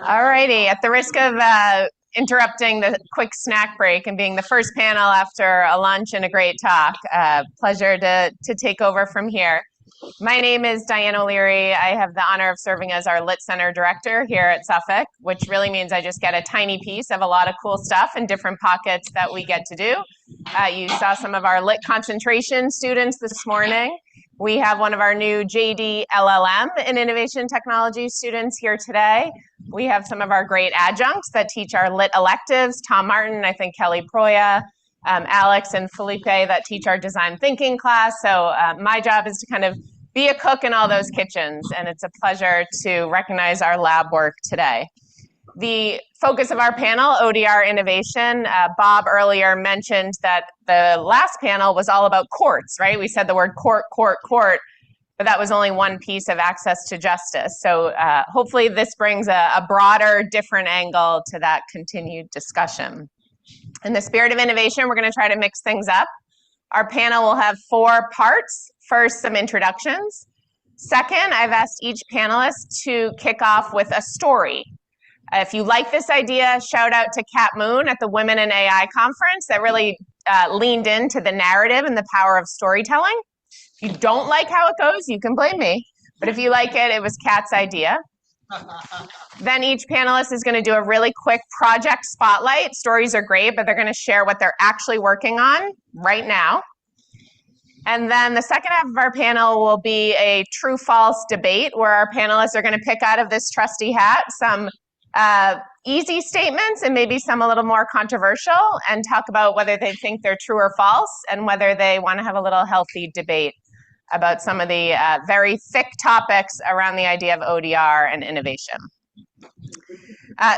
All righty. At the risk of interrupting the quick snack break and being the first panel after a lunch and a great talk, pleasure to take over from here. My name is Diane O'Leary. I have the honor of serving as our Lit Center Director here at Suffolk, which really means I just get a tiny piece of a lot of cool stuff in different pockets that we get to do. You saw some of our Lit concentration students this morning. We have one of our new JD LLM and Innovation Technology students here today. We have some of our great adjuncts that teach our Lit electives, Tom Martin, I think Kelly Proya, Alex and Felipe that teach our design thinking class. So my job is to kind of be a cook in all those kitchens, and it's a pleasure to recognize our lab work today. The focus of our panel, ODR innovation, Bob earlier mentioned that the last panel was all about courts, right? We said the word court, but that was only one piece of access to justice. So hopefully this brings a broader, different angle to that continued discussion. In the spirit of innovation, we're going to try to mix things up. Our panel will have 4 parts. First, some introductions. Second, I've asked each panelist to kick off with a story. If you like this idea, shout out to Kat Moon at the Women in AI conference that really leaned into the narrative and the power of storytelling. If you don't like how it goes, you can blame me. But if you like it, it was Kat's idea. Then each panelist is going to do a really quick project spotlight. Stories are great, but they're going to share what they're actually working on right now. And then the second half of our panel will be a true-false debate where our panelists are going to pick out of this trusty hat some easy statements and maybe some a little more controversial and talk about whether they think they're true or false and whether they want to have a little healthy debate about some of the very thick topics around the idea of ODR and innovation.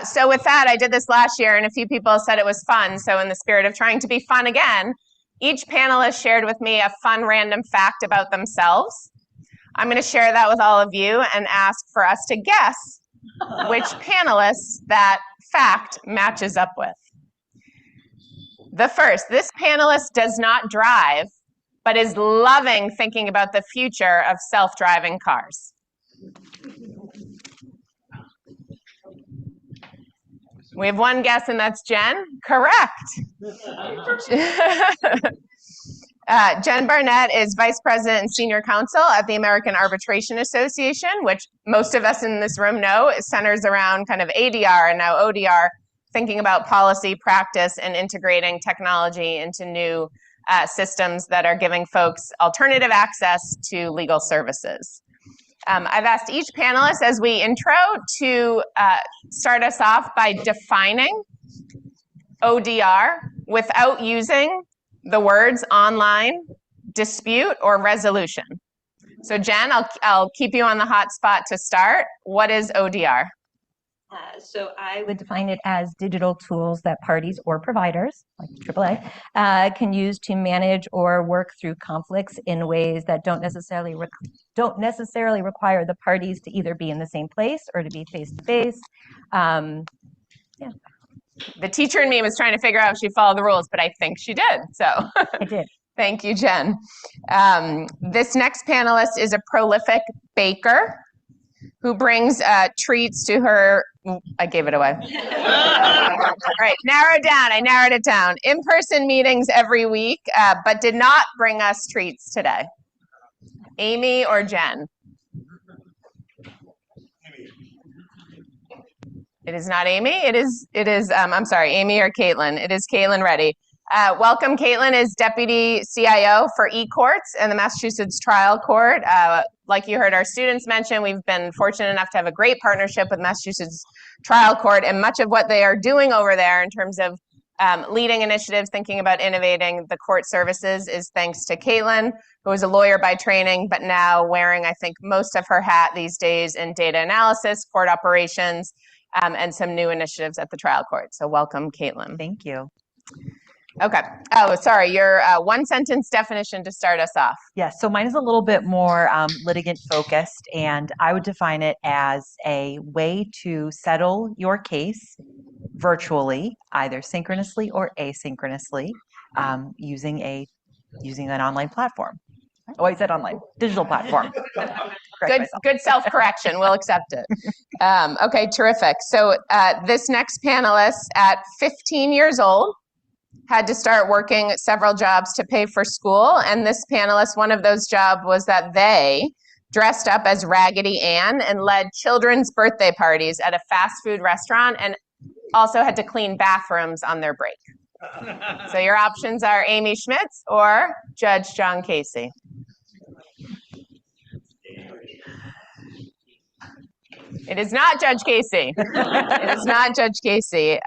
So with that, I did this last year and a few people said it was fun. So in the spirit of trying to be fun again, each panelist shared with me a fun random fact about themselves. I'm going to share that with all of you and ask for us to guess which panelists that fact matches up with. The first, this panelist does not drive, but is loving thinking about the future of self-driving cars. We have one guess, and that's Jen. Correct. Jen Barnett is Vice President and Senior Counsel at the American Arbitration Association, which most of us in this room know centers around kind of ADR and now ODR, thinking about policy, practice, and integrating technology into new systems that are giving folks alternative access to legal services. I've asked each panelist as we intro to start us off by defining ODR without using the words online, dispute, or resolution. So Jen, I'll keep you on the hot spot to start. What is ODR? So I would define it as digital tools that parties or providers, like AAA, can use to manage or work through conflicts in ways that don't necessarily require the parties to either be in the same place or to be face-to-face. Yeah. The teacher in me was trying to figure out if she followed the rules, but I think she did. So I did. Thank you, Jen. This next panelist is a prolific baker who brings treats to her. I gave it away. All right, narrow down. I narrowed it down. In-person meetings every week, but did not bring us treats today. Amy or Jen? It is not Amy. It is. I'm sorry, Amy or Caitlin. It is Caitlin Reddy. Welcome. Caitlin is Deputy CIO for eCourts and the Massachusetts Trial Court. Like you heard our students mention, we've been fortunate enough to have a great partnership with Massachusetts Trial Court, and much of what they are doing over there in terms of leading initiatives, thinking about innovating the court services is thanks to Caitlin, who is a lawyer by training, but now wearing, I think, most of her hat these days in data analysis, court operations, and some new initiatives at the trial court. So welcome, Caitlin. Thank you. Okay. Oh, sorry. Your one-sentence definition to start us off. Yes. So mine is a little bit more litigant-focused, and I would define it as a way to settle your case virtually, either synchronously or asynchronously, using an online platform. Oh, I said online, digital platform. correct myself. Good self-correction. We'll accept it. Okay, terrific. So this next panelist, at 15 years old, had to start working several jobs to pay for school. And this panelist, one of those jobs was that they dressed up as Raggedy Ann and led children's birthday parties at a fast food restaurant and also had to clean bathrooms on their break. So your options are Amy Schmitz or Judge John Casey. It is not Judge Casey. It is not Judge Casey.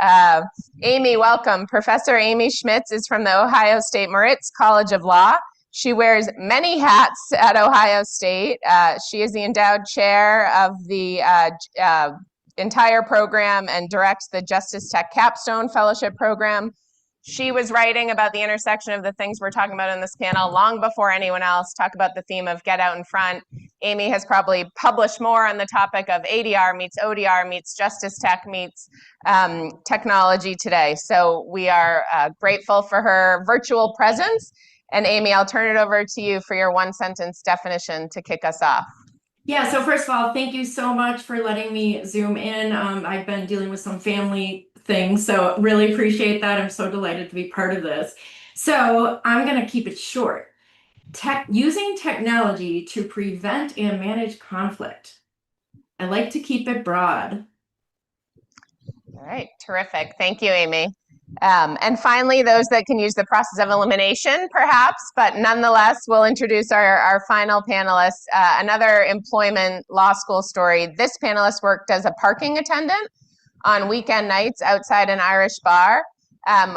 Amy, welcome. Professor Amy Schmitz is from the Ohio State Moritz College of Law. She wears many hats at Ohio State. She is the endowed chair of the entire program and directs the Justice Tech Capstone Fellowship Program. She was writing about the intersection of the things we're talking about in this panel long before anyone else. Talk about the theme of get out in front. Amy has probably published more on the topic of ADR meets ODR meets Justice Tech meets technology today. So we are grateful for her virtual presence. And Amy, I'll turn it over to you for your one-sentence definition to kick us off. Yeah, so first of all, thank you so much for letting me Zoom in. I've been dealing with some family things, so really appreciate that. I'm so delighted to be part of this. So I'm going to keep it short. Using technology to prevent and manage conflict. I like to keep it broad. All right, terrific. Thank you, Amy. And finally, those that can use the process of elimination, perhaps, but nonetheless, we'll introduce our final panelist, another employment law school story. This panelist worked as a parking attendant on weekend nights outside an Irish bar,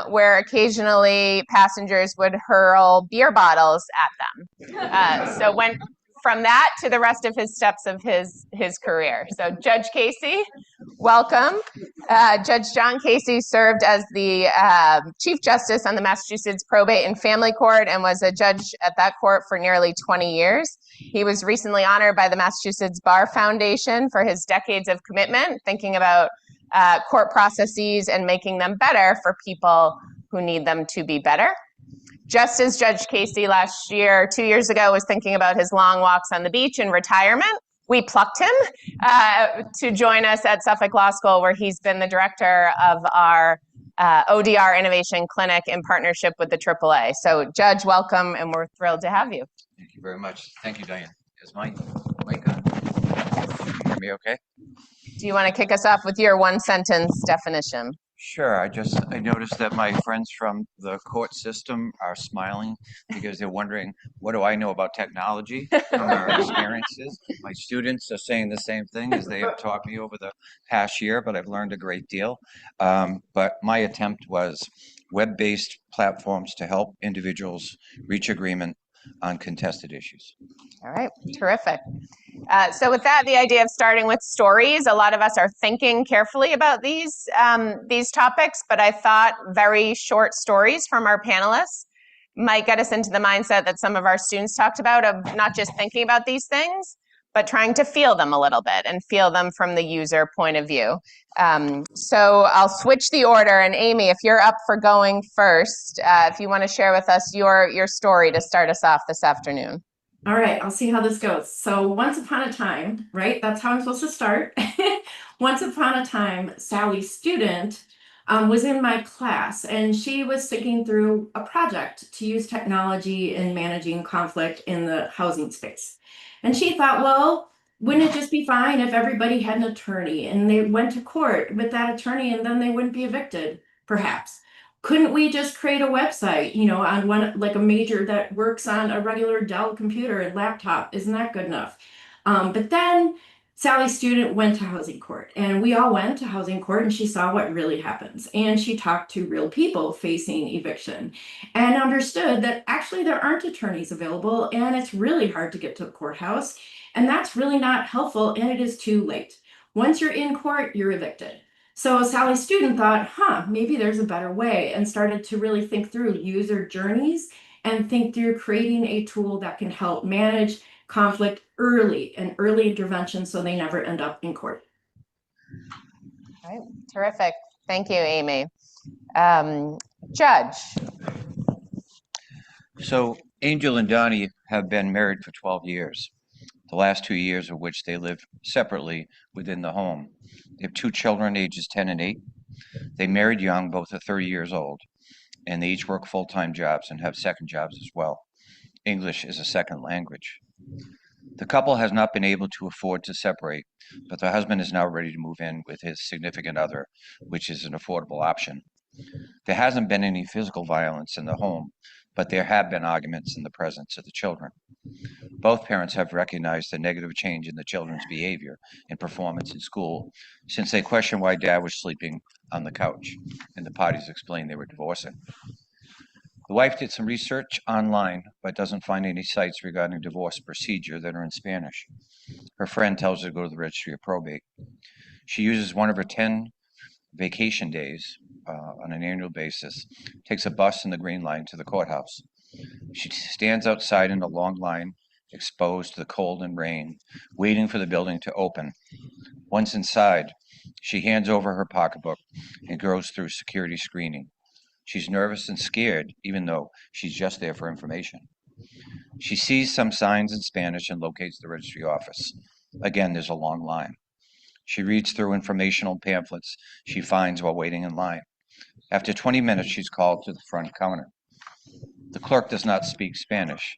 where occasionally passengers would hurl beer bottles at them. So went from that to the rest of his steps of his career. So Judge Casey, welcome. Judge John Casey served as the Chief Justice on the Massachusetts Probate and Family Court and was a judge at that court for nearly 20 years. He was recently honored by the Massachusetts Bar Foundation for his decades of commitment, thinking about court processes and making them better for people who need them to be better. Just as Judge Casey last year, 2 years ago, was thinking about his long walks on the beach in retirement, we plucked him to join us at Suffolk Law School, where he's been the director of our ODR Innovation Clinic in partnership with the AAA. So Judge, welcome, and we're thrilled to have you. Thank you very much. Thank you, Diane. Is my mic on? Can you hear me okay? Do you want to kick us off with your one-sentence definition? Sure. I noticed that my friends from the court system are smiling because they're wondering, what do I know about technology from our experiences? My students are saying the same thing as they have taught me over the past year, but I've learned a great deal. But my attempt was web-based platforms to help individuals reach agreement on contested issues. All right, terrific. So with that, the idea of starting with stories, a lot of us are thinking carefully about these topics, but I thought very short stories from our panelists might get us into the mindset that some of our students talked about of not just thinking about these things, but trying to feel them a little bit and feel them from the user point of view. So I'll switch the order, and Amy, if you're up for going first, if you want to share with us your story to start us off this afternoon. All right, I'll see how this goes. So once upon a time, right? That's how I'm supposed to start. Once upon a time, Sally's student was in my class, and she was thinking through a project to use technology in managing conflict in the housing space. And she thought, well, wouldn't it just be fine if everybody had an attorney and they went to court with that attorney and then they wouldn't be evicted, perhaps? Couldn't we just create a website, on one, like a major that works on a regular Dell computer and laptop? Isn't that good enough? But then Sally's student went to housing court, and we all went to housing court, and she saw what really happens. And she talked to real people facing eviction and understood that actually there aren't attorneys available, and it's really hard to get to the courthouse. And that's really not helpful, and it is too late. Once you're in court, you're evicted. So Sally's student thought, maybe there's a better way, and started to really think through user journeys and think through creating a tool that can help manage conflict early intervention so they never end up in court. All right, terrific. Thank you, Amy. Judge. So Angel and Donnie have been married for 12 years. the last 2 years of which they live separately within the home. They have 2 children, ages 10 and 8. They married young, both are 30 years old, and they each work full-time jobs and have second jobs as well. English is a second language. The couple has not been able to afford to separate, but the husband is now ready to move in with his significant other, which is an affordable option. There hasn't been any physical violence in the home, but there have been arguments in the presence of the children. Both parents have recognized the negative change in the children's behavior and performance in school since they questioned why dad was sleeping on the couch, and the parties explained they were divorcing. The wife did some research online, but doesn't find any sites regarding divorce procedure that are in Spanish. Her friend tells her to go to the registry of probate. She uses one of her 10 vacation days on an annual basis, takes a bus in the Green Line to the courthouse. She stands outside in a long line, exposed to the cold and rain, waiting for the building to open. Once inside, she hands over her pocketbook and goes through security screening. She's nervous and scared, even though she's just there for information. She sees some signs in Spanish and locates the registry office. Again, there's a long line. She reads through informational pamphlets she finds while waiting in line. After 20 minutes, she's called to the front counter. The clerk does not speak Spanish,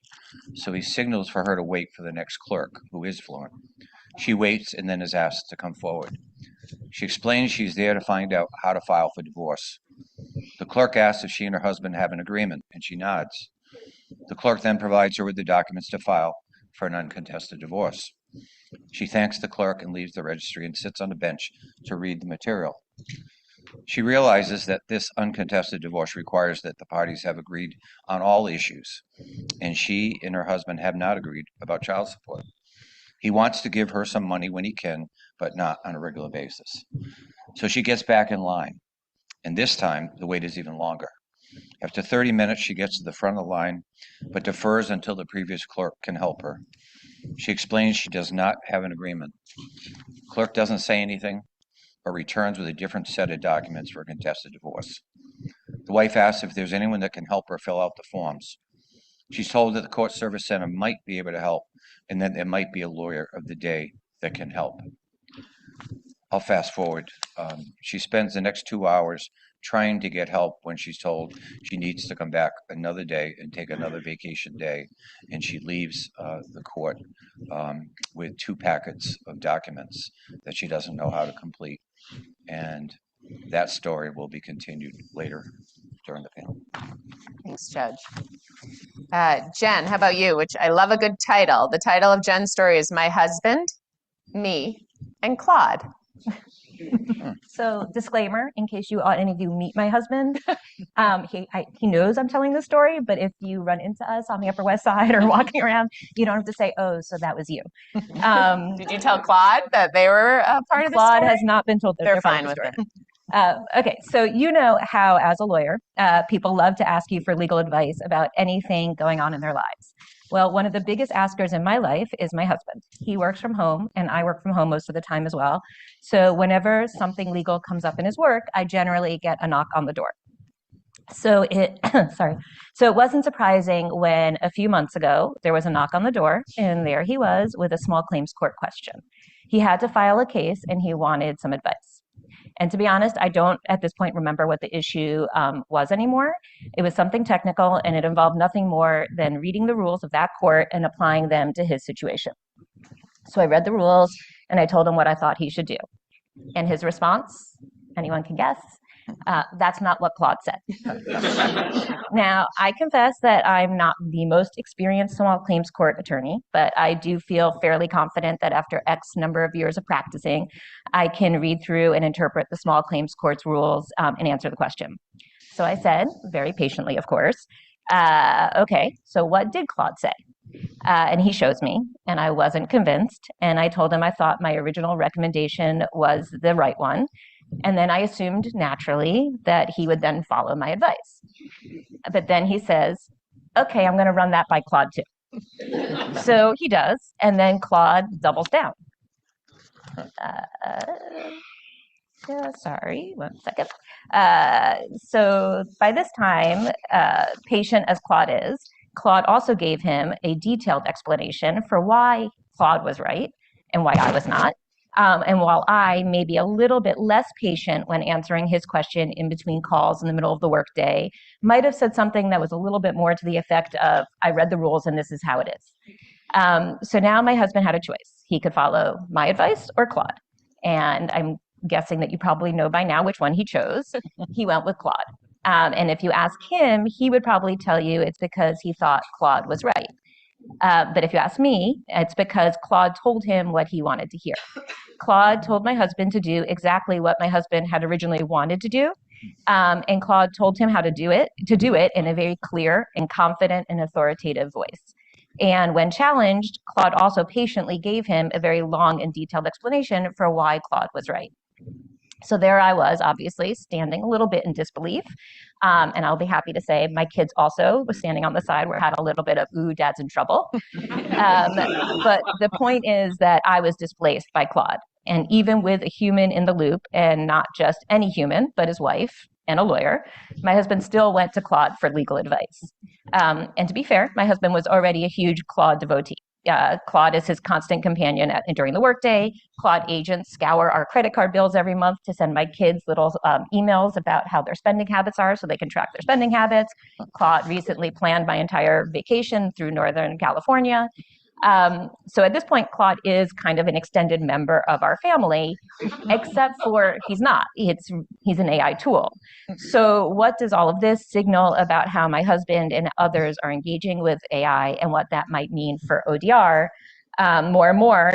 so he signals for her to wait for the next clerk, who is fluent. She waits and then is asked to come forward. She explains she's there to find out how to file for divorce. The clerk asks if she and her husband have an agreement, and she nods. The clerk then provides her with the documents to file for an uncontested divorce. She thanks the clerk and leaves the registry and sits on a bench to read the material. She realizes that this uncontested divorce requires that the parties have agreed on all issues, and she and her husband have not agreed about child support. He wants to give her some money when he can, but not on a regular basis. So she gets back in line, and this time the wait is even longer. After 30 minutes, she gets to the front of the line, but defers until the previous clerk can help her. She explains she does not have an agreement. Clerk doesn't say anything, but returns with a different set of documents for a contested divorce. The wife asks if there's anyone that can help her fill out the forms. She's told that the court service center might be able to help, and that there might be a lawyer of the day that can help. I'll fast forward. She spends the next 2 hours trying to get help when she's told she needs to come back another day and take another vacation day, and she leaves the court with 2 packets of documents that she doesn't know how to complete. And that story will be continued later during the panel. Thanks, Judge. Jen, how about you? Which I love a good title. The title of Jen's story is My Husband, Me, and Claude. So disclaimer, in case any of you meet my husband, he knows I'm telling this story, but if you run into us on the Upper West Side or walking around, you don't have to say, oh, so that was you. Did you tell Claude that they were part of the Claude story? has not been told that They're part fine of the with story. it. Okay, so you know how, as a lawyer, people love to ask you for legal advice about anything going on in their lives. Well, one of the biggest askers in my life is my husband. He works from home, and I work from home most of the time as well. So whenever something legal comes up in his work, I generally get a knock on the door. So it wasn't surprising when a few months ago there was a knock on the door, and there he was with a small claims court question. He had to file a case, and he wanted some advice. And to be honest, I don't at this point remember what the issue was anymore. It was something technical, and it involved nothing more than reading the rules of that court and applying them to his situation. So I read the rules, and I told him what I thought he should do. And his response, anyone can guess, that's not what Claude said. Now, I confess that I'm not the most experienced small claims court attorney, but I do feel fairly confident that after X number of years of practicing, I can read through and interpret the small claims court's rules and answer the question. So I said, very patiently, of course, okay, so what did Claude say? And he shows me, and I wasn't convinced. And I told him I thought my original recommendation was the right one. And then I assumed naturally that he would then follow my advice. But then he says, okay, I'm going to run that by Claude too. So he does. And then Claude doubles down. Sorry, 1 second. So by this time, patient as Claude is, Claude also gave him a detailed explanation for why Claude was right and why I was not. And while I may be a little bit less patient when answering his question in between calls in the middle of the workday, might have said something that was a little bit more to the effect of, I read the rules and this is how it is. So now my husband had a choice. He could follow my advice or Claude. And I'm guessing that you probably know by now which one he chose. He went with Claude. And if you ask him, he would probably tell you it's because he thought Claude was right. But if you ask me, it's because Claude told him what he wanted to hear. Claude told my husband to do exactly what my husband had originally wanted to do. And Claude told him how to do it in a very clear and confident and authoritative voice. And when challenged, Claude also patiently gave him a very long and detailed explanation for why Claude was right. So there I was, obviously, standing a little bit in disbelief. And I'll be happy to say my kids also was standing on the side where I had a little bit of, ooh, dad's in trouble. But the point is that I was displaced by Claude. And even with a human in the loop, and not just any human, but his wife and a lawyer, my husband still went to Claude for legal advice. And to be fair, my husband was already a huge Claude devotee. Claude is his constant companion during the workday. Claude agents scour our credit card bills every month to send my kids little emails about how their spending habits are so they can track their spending habits. Claude recently planned my entire vacation through Northern California. So at this point, Claude is kind of an extended member of our family, except for he's not. He's an AI tool. So what does all of this signal about how my husband and others are engaging with AI and what that might mean for ODR? More and more,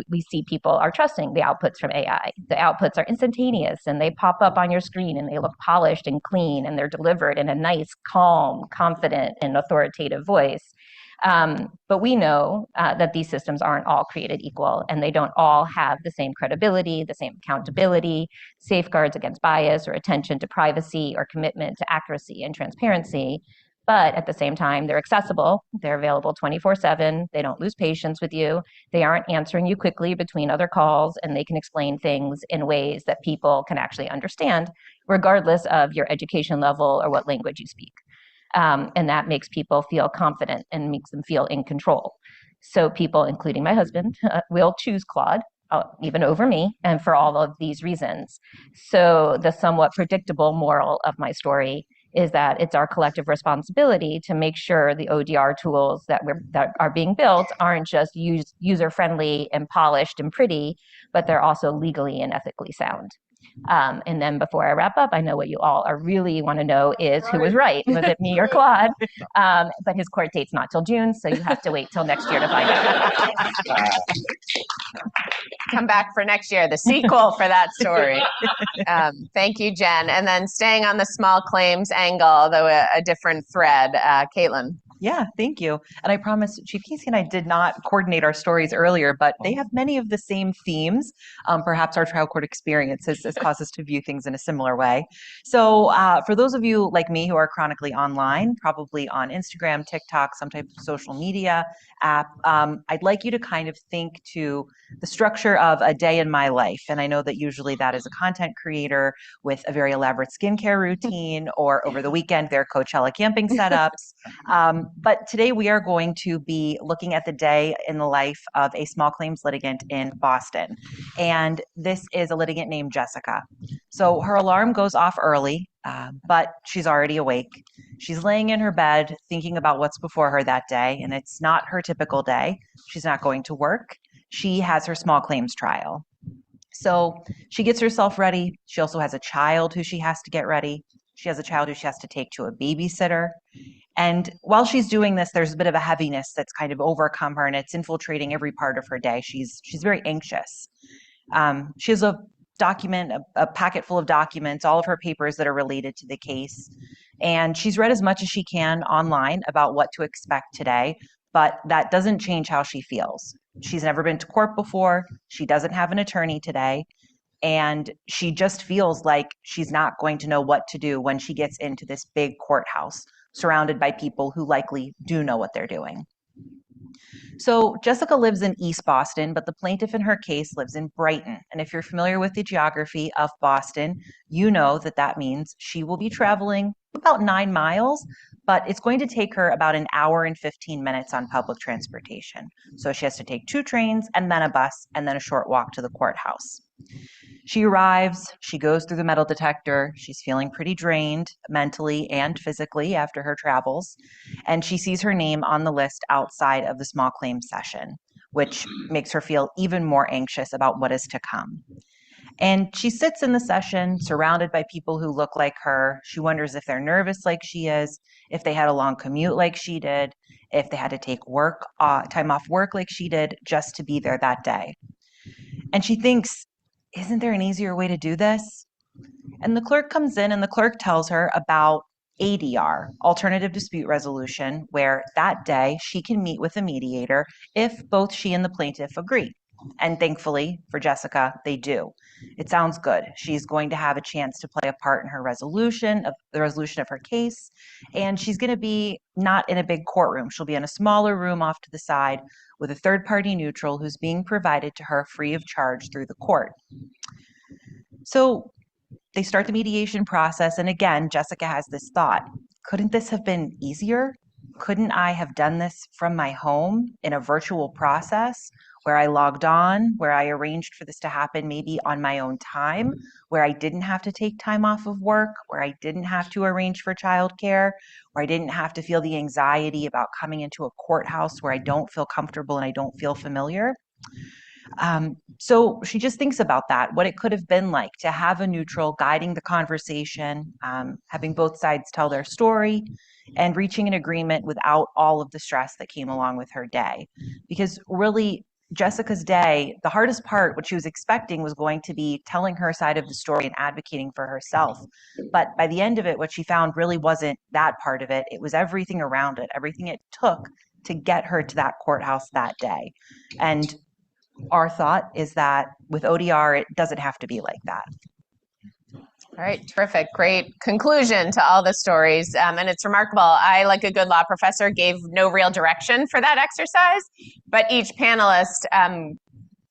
we see people are trusting the outputs from AI. The outputs are instantaneous and they pop up on your screen and they look polished and clean and they're delivered in a nice, calm, confident, and authoritative voice. But we know that these systems aren't all created equal and they don't all have the same credibility, the same accountability, safeguards against bias or attention to privacy or commitment to accuracy and transparency. But at the same time, they're accessible. They're available 24/7. They don't lose patience with you. They aren't answering you quickly between other calls, and they can explain things in ways that people can actually understand, regardless of your education level or what language you speak. And that makes people feel confident and makes them feel in control. So people, including my husband, will choose Claude, even over me, and for all of these reasons. So the somewhat predictable moral of my story is that it's our collective responsibility to make sure the ODR tools that are being built aren't just user-friendly and polished and pretty, but they're also legally and ethically sound. And then before I wrap up, I know what you all are really want to know is who was right. Was it me or Claude? But his court date's not till June, so you have to wait till next year to find out. Come back for next year, the sequel for that story. Thank you, Jen. And then staying on the small claims angle, though a different thread, Caitlin. Yeah, thank you. And I promise Chief Casey and I did not coordinate our stories earlier, but they have many of the same themes. Perhaps our trial court experience has caused us to view things in a similar way. So for those of you like me who are chronically online, probably on Instagram, TikTok, some type of social media app, I'd like you to kind of think to the structure of a day in my life. And I know that usually that is a content creator with a very elaborate skincare routine, or over the weekend, their Coachella camping setups. But today we are going to be looking at the day in the life of a small claims litigant in Boston. And this is a litigant named Jessica. So her alarm goes off early, but she's already awake. She's laying in her bed thinking about what's before her that day, and it's not her typical day. She's not going to work. She has her small claims trial. So she gets herself ready. She also has a child who she has to get ready. She has a child who she has to take to a babysitter. And while she's doing this, there's a bit of a heaviness that's kind of overcome her, and it's infiltrating every part of her day. She's very anxious. She has a packet full of documents, all of her papers that are related to the case. And she's read as much as she can online about what to expect today, but that doesn't change how she feels. She's never been to court before. She doesn't have an attorney today. And she just feels like she's not going to know what to do when she gets into this big courthouse, surrounded by people who likely do know what they're doing. So Jessica lives in East Boston, but the plaintiff in her case lives in Brighton. And if you're familiar with the geography of Boston, you know that that means she will be traveling about 9 miles, but it's going to take her about an hour and 15 minutes on public transportation. So she has to take 2 trains and then a bus and then a short walk to the courthouse. She arrives, she goes through the metal detector, she's feeling pretty drained mentally and physically after her travels, and she sees her name on the list outside of the small claims session, which makes her feel even more anxious about what is to come. And she sits in the session surrounded by people who look like her. She wonders if they're nervous like she is, if they had a long commute like she did, if they had to take time off work like she did just to be there that day. And she thinks, isn't there an easier way to do this? And the clerk comes in and the clerk tells her about ADR, alternative dispute resolution, where that day she can meet with a mediator if both she and the plaintiff agree. And thankfully for Jessica, they do. It sounds good. She's going to have a chance to play a part in the resolution of her case. And she's going to be not in a big courtroom. She'll be in a smaller room off to the side with a third party neutral who's being provided to her free of charge through the court. So they start the mediation process. And again, Jessica has this thought, couldn't this have been easier? Couldn't I have done this from my home in a virtual process where I logged on, where I arranged for this to happen maybe on my own time, where I didn't have to take time off of work, where I didn't have to arrange for childcare, where I didn't have to feel the anxiety about coming into a courthouse where I don't feel comfortable and I don't feel familiar? So she just thinks about that, what it could have been like to have a neutral guiding the conversation, having both sides tell their story, and reaching an agreement without all of the stress that came along with her day. Because really, Jessica's day, the hardest part, what she was expecting, was going to be telling her side of the story and advocating for herself. But by the end of it, what she found really wasn't that part of it. It was everything around it, everything it took to get her to that courthouse that day. And our thought is that with ODR, it doesn't have to be like that. All right, terrific. Great conclusion to all the stories. And it's remarkable. I, like a good law professor, gave no real direction for that exercise, but each panelist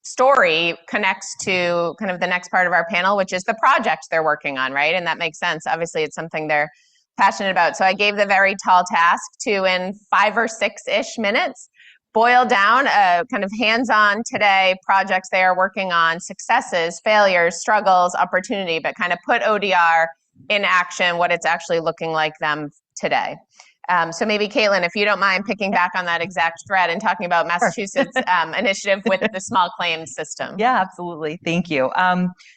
story connects to kind of the next part of our panel, which is the project they're working on, right? And that makes sense. Obviously, it's something they're passionate about. So I gave the very tall task to, in 5 or 6-ish minutes, boil down a kind of hands-on today projects they are working on, successes, failures, struggles, opportunity, but kind of put ODR in action, what it's actually looking like them today. So maybe Caitlin, if you don't mind picking back on that exact thread and talking about Massachusetts' initiative with the small claims system. Yeah, absolutely. Thank you.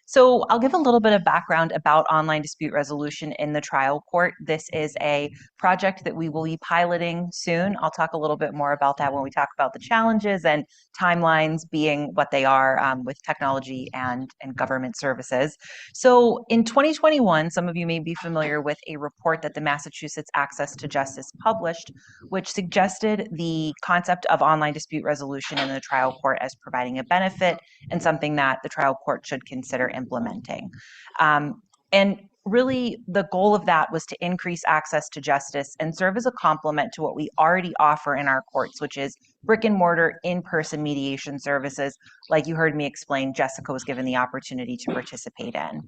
So I'll give a little bit of background about online dispute resolution in the trial court. This is a project that we will be piloting soon. I'll talk a little bit more about that when we talk about the challenges and timelines being what they are with technology and government services. So in 2021, some of you may be familiar with a report that the Massachusetts Access to Justice published, which suggested the concept of online dispute resolution in the trial court as providing a benefit and something that the trial court should consider implementing. And really, the goal of that was to increase access to justice and serve as a complement to what we already offer in our courts, which is brick and mortar in-person mediation services, like you heard me explain, Jessica was given the opportunity to participate in.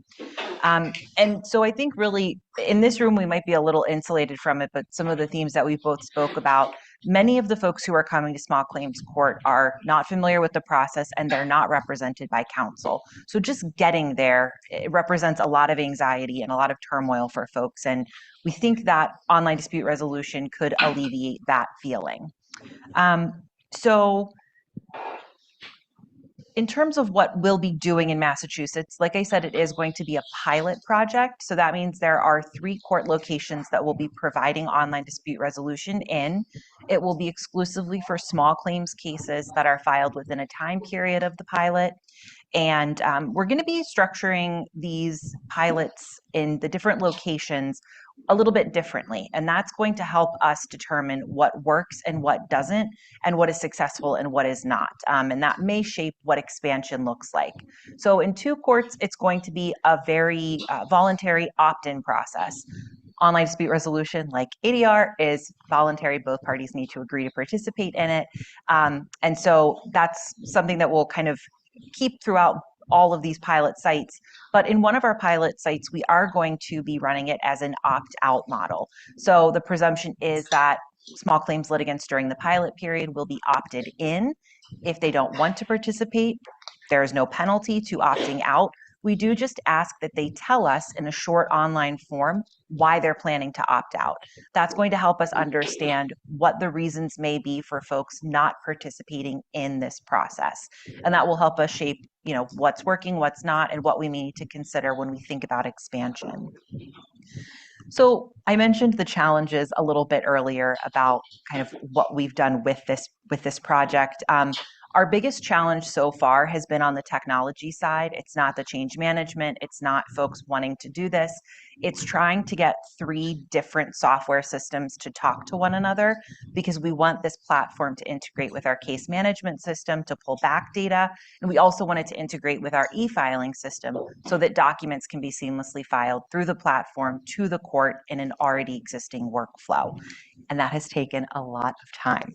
And so I think really in this room, we might be a little insulated from it, but some of the themes that we both spoke about, many of the folks who are coming to small claims court are not familiar with the process and they're not represented by counsel. So just getting there, it represents a lot of anxiety and a lot of turmoil for folks. And we think that online dispute resolution could alleviate that feeling. So in terms of what we'll be doing in Massachusetts, like I said, it is going to be a pilot project. So that means there are 3 court locations that will be providing online dispute resolution in. It will be exclusively for small claims cases that are filed within a time period of the pilot. And we're going to be structuring these pilots in the different locations a little bit differently. And that's going to help us determine what works and what doesn't, and what is successful and what is not. And that may shape what expansion looks like. So in 2 courts, it's going to be a very voluntary opt-in process. Online dispute resolution, like ADR, is voluntary. Both parties need to agree to participate in it. And so that's something that we'll kind of keep throughout all of these pilot sites. But in one of our pilot sites, we are going to be running it as an opt-out model. So the presumption is that small claims litigants during the pilot period will be opted in. If they don't want to participate, there is no penalty to opting out. We do just ask that they tell us in a short online form why they're planning to opt out. That's going to help us understand what the reasons may be for folks not participating in this process. And that will help us shape, what's working, what's not, and what we may need to consider when we think about expansion. So I mentioned the challenges a little bit earlier about kind of what we've done with this project. Our biggest challenge so far has been on the technology side. It's not the change management. It's not folks wanting to do this. It's trying to get 3 different software systems to talk to one another, because we want this platform to integrate with our case management system to pull back data. And we also want it to integrate with our e-filing system so that documents can be seamlessly filed through the platform to the court in an already existing workflow. And that has taken a lot of time.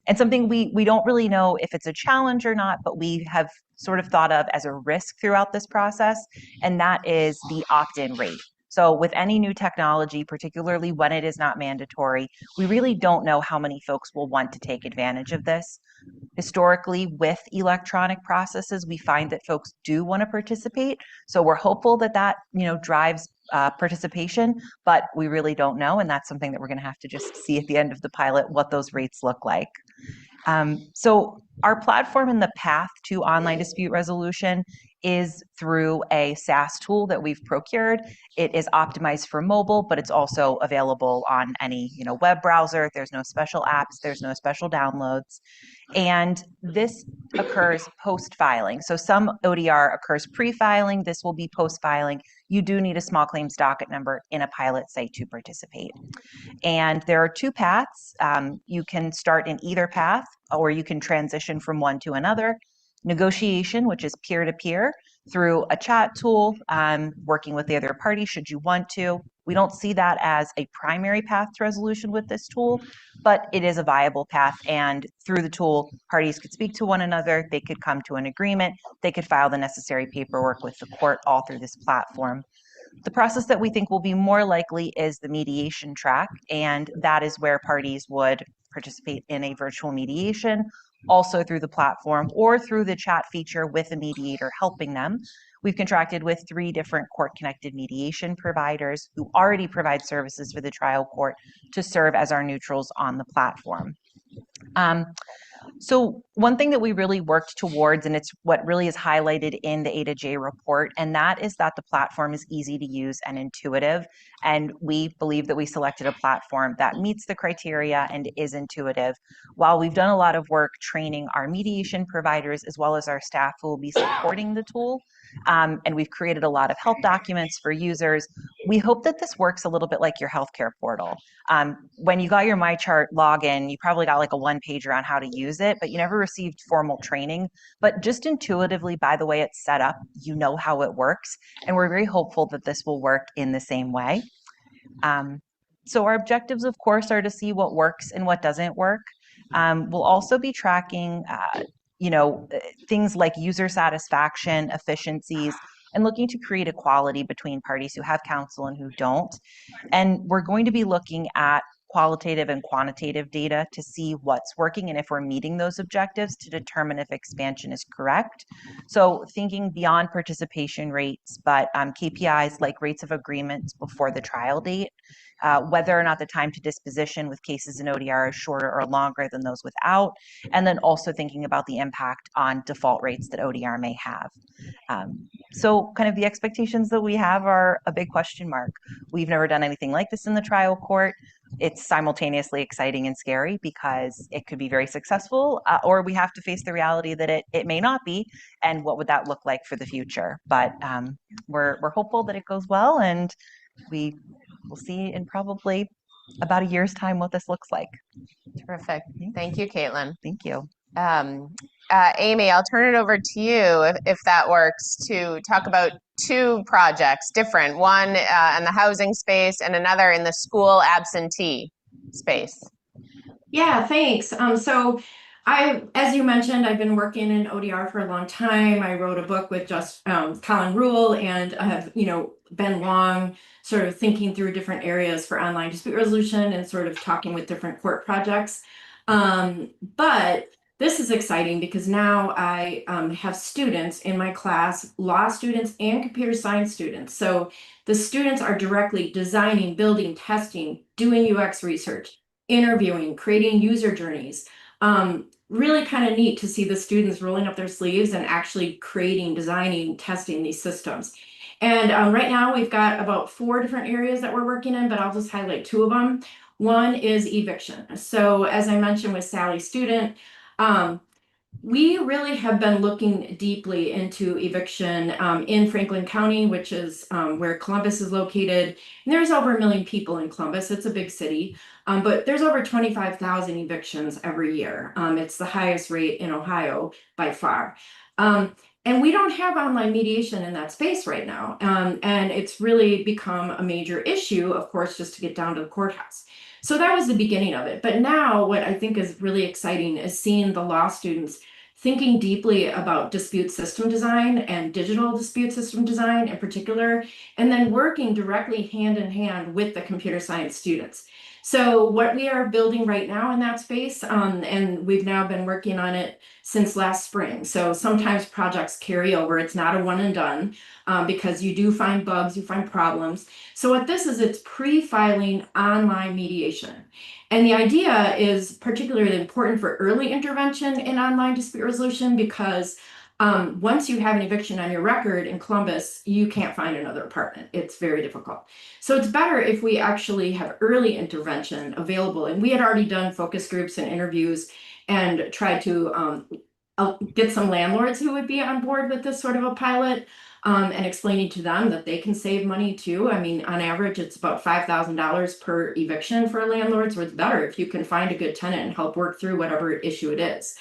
And something we don't really know if it's a challenge or not, but we have sort of thought of as a risk throughout this process, and that is the opt-in rate. So with any new technology, particularly when it is not mandatory, we really don't know how many folks will want to take advantage of this. Historically, with electronic processes, we find that folks do want to participate. So we're hopeful that drives participation, but we really don't know. And that's something that we're going to have to just see at the end of the pilot what those rates look like. So our platform and the path to online dispute resolution is through a SaaS tool that we've procured. It is optimized for mobile, but it's also available on any web browser. There's no special apps, there's no special downloads. And this occurs post-filing. So some ODR occurs pre-filing, this will be post-filing. You do need a small claims docket number in a pilot site to participate. And there are 2 paths. You can start in either path, or you can transition from one to another. Negotiation, which is peer-to-peer through a chat tool, working with the other party should you want to. We don't see that as a primary path to resolution with this tool, but it is a viable path. And through the tool, parties could speak to one another, they could come to an agreement, they could file the necessary paperwork with the court all through this platform. The process that we think will be more likely is the mediation track, and that is where parties would participate in a virtual mediation, also through the platform or through the chat feature with a mediator helping them. We've contracted with 3 different court-connected mediation providers who already provide services for the trial court to serve as our neutrals on the platform. So one thing that we really worked towards, and it's what really is highlighted in the A to J report, and that is that the platform is easy to use and intuitive. And we believe that we selected a platform that meets the criteria and is intuitive. While we've done a lot of work training our mediation providers as well as our staff who will be supporting the tool, and we've created a lot of help documents for users, we hope that this works a little bit like your healthcare portal. When you got your MyChart login, you probably got like a 1-pager on how to use it, but you never received formal training. But just intuitively, by the way it's set up, you know how it works. And we're very hopeful that this will work in the same way. So our objectives, of course, are to see what works and what doesn't work. We'll also be tracking things like user satisfaction, efficiencies, and looking to create equality between parties who have counsel and who don't. And we're going to be looking at qualitative and quantitative data to see what's working and if we're meeting those objectives to determine if expansion is correct. So thinking beyond participation rates, but KPIs like rates of agreements before the trial date, whether or not the time to disposition with cases in ODR is shorter or longer than those without, and then also thinking about the impact on default rates that ODR may have. So kind of the expectations that we have are a big question mark. We've never done anything like this in the trial court. It's simultaneously exciting and scary because it could be very successful, or we have to face the reality that it may not be, and what would that look like for the future. But we're hopeful that it goes well, and we will see in probably about a year's time what this looks like. Terrific. Thank you, Caitlin. Thank you. Amy, I'll turn it over to you if that works, to talk about 2 projects, different, one in the housing space and another in the school absentee space. Yeah, thanks. So As you mentioned, I've been working in ODR for a long time. I wrote a book with just Colin Rule, and I have, been long sort of thinking through different areas for online dispute resolution and sort of talking with different court projects. But this is exciting because now I have students in my class, law students and computer science students. So the students are directly designing, building, testing, doing UX research, interviewing, creating user journeys. Really kind of neat to see the students rolling up their sleeves and actually creating, designing, testing these systems. And right now we've got about 4 different areas that we're working in, but I'll just highlight 2 of them. One is eviction. So as I mentioned with Sally Student, we really have been looking deeply into eviction in Franklin County, which is where Columbus is located. And there's over 1 million people in Columbus. It's a big city, but there's over 25,000 evictions every year. It's the highest rate in Ohio by far. And we don't have online mediation in that space right now. And it's really become a major issue, of course, just to get down to the courthouse. So that was the beginning of it. But now what I think is really exciting is seeing the law students thinking deeply about dispute system design and digital dispute system design in particular, and then working directly hand in hand with the computer science students. So what we are building right now in that space, and we've now been working on it since last spring. So sometimes projects carry over. It's not a one and done because you do find bugs, you find problems. So what this is, it's pre-filing online mediation. And the idea is particularly important for early intervention in online dispute resolution because once you have an eviction on your record in Columbus, you can't find another apartment. It's very difficult. So it's better if we actually have early intervention available. And we had already done focus groups and interviews and tried to get some landlords who would be on board with this sort of a pilot. And explaining to them that they can save money too. I mean, on average, it's about $5,000 per eviction for a landlord. So it's better if you can find a good tenant and help work through whatever issue it is.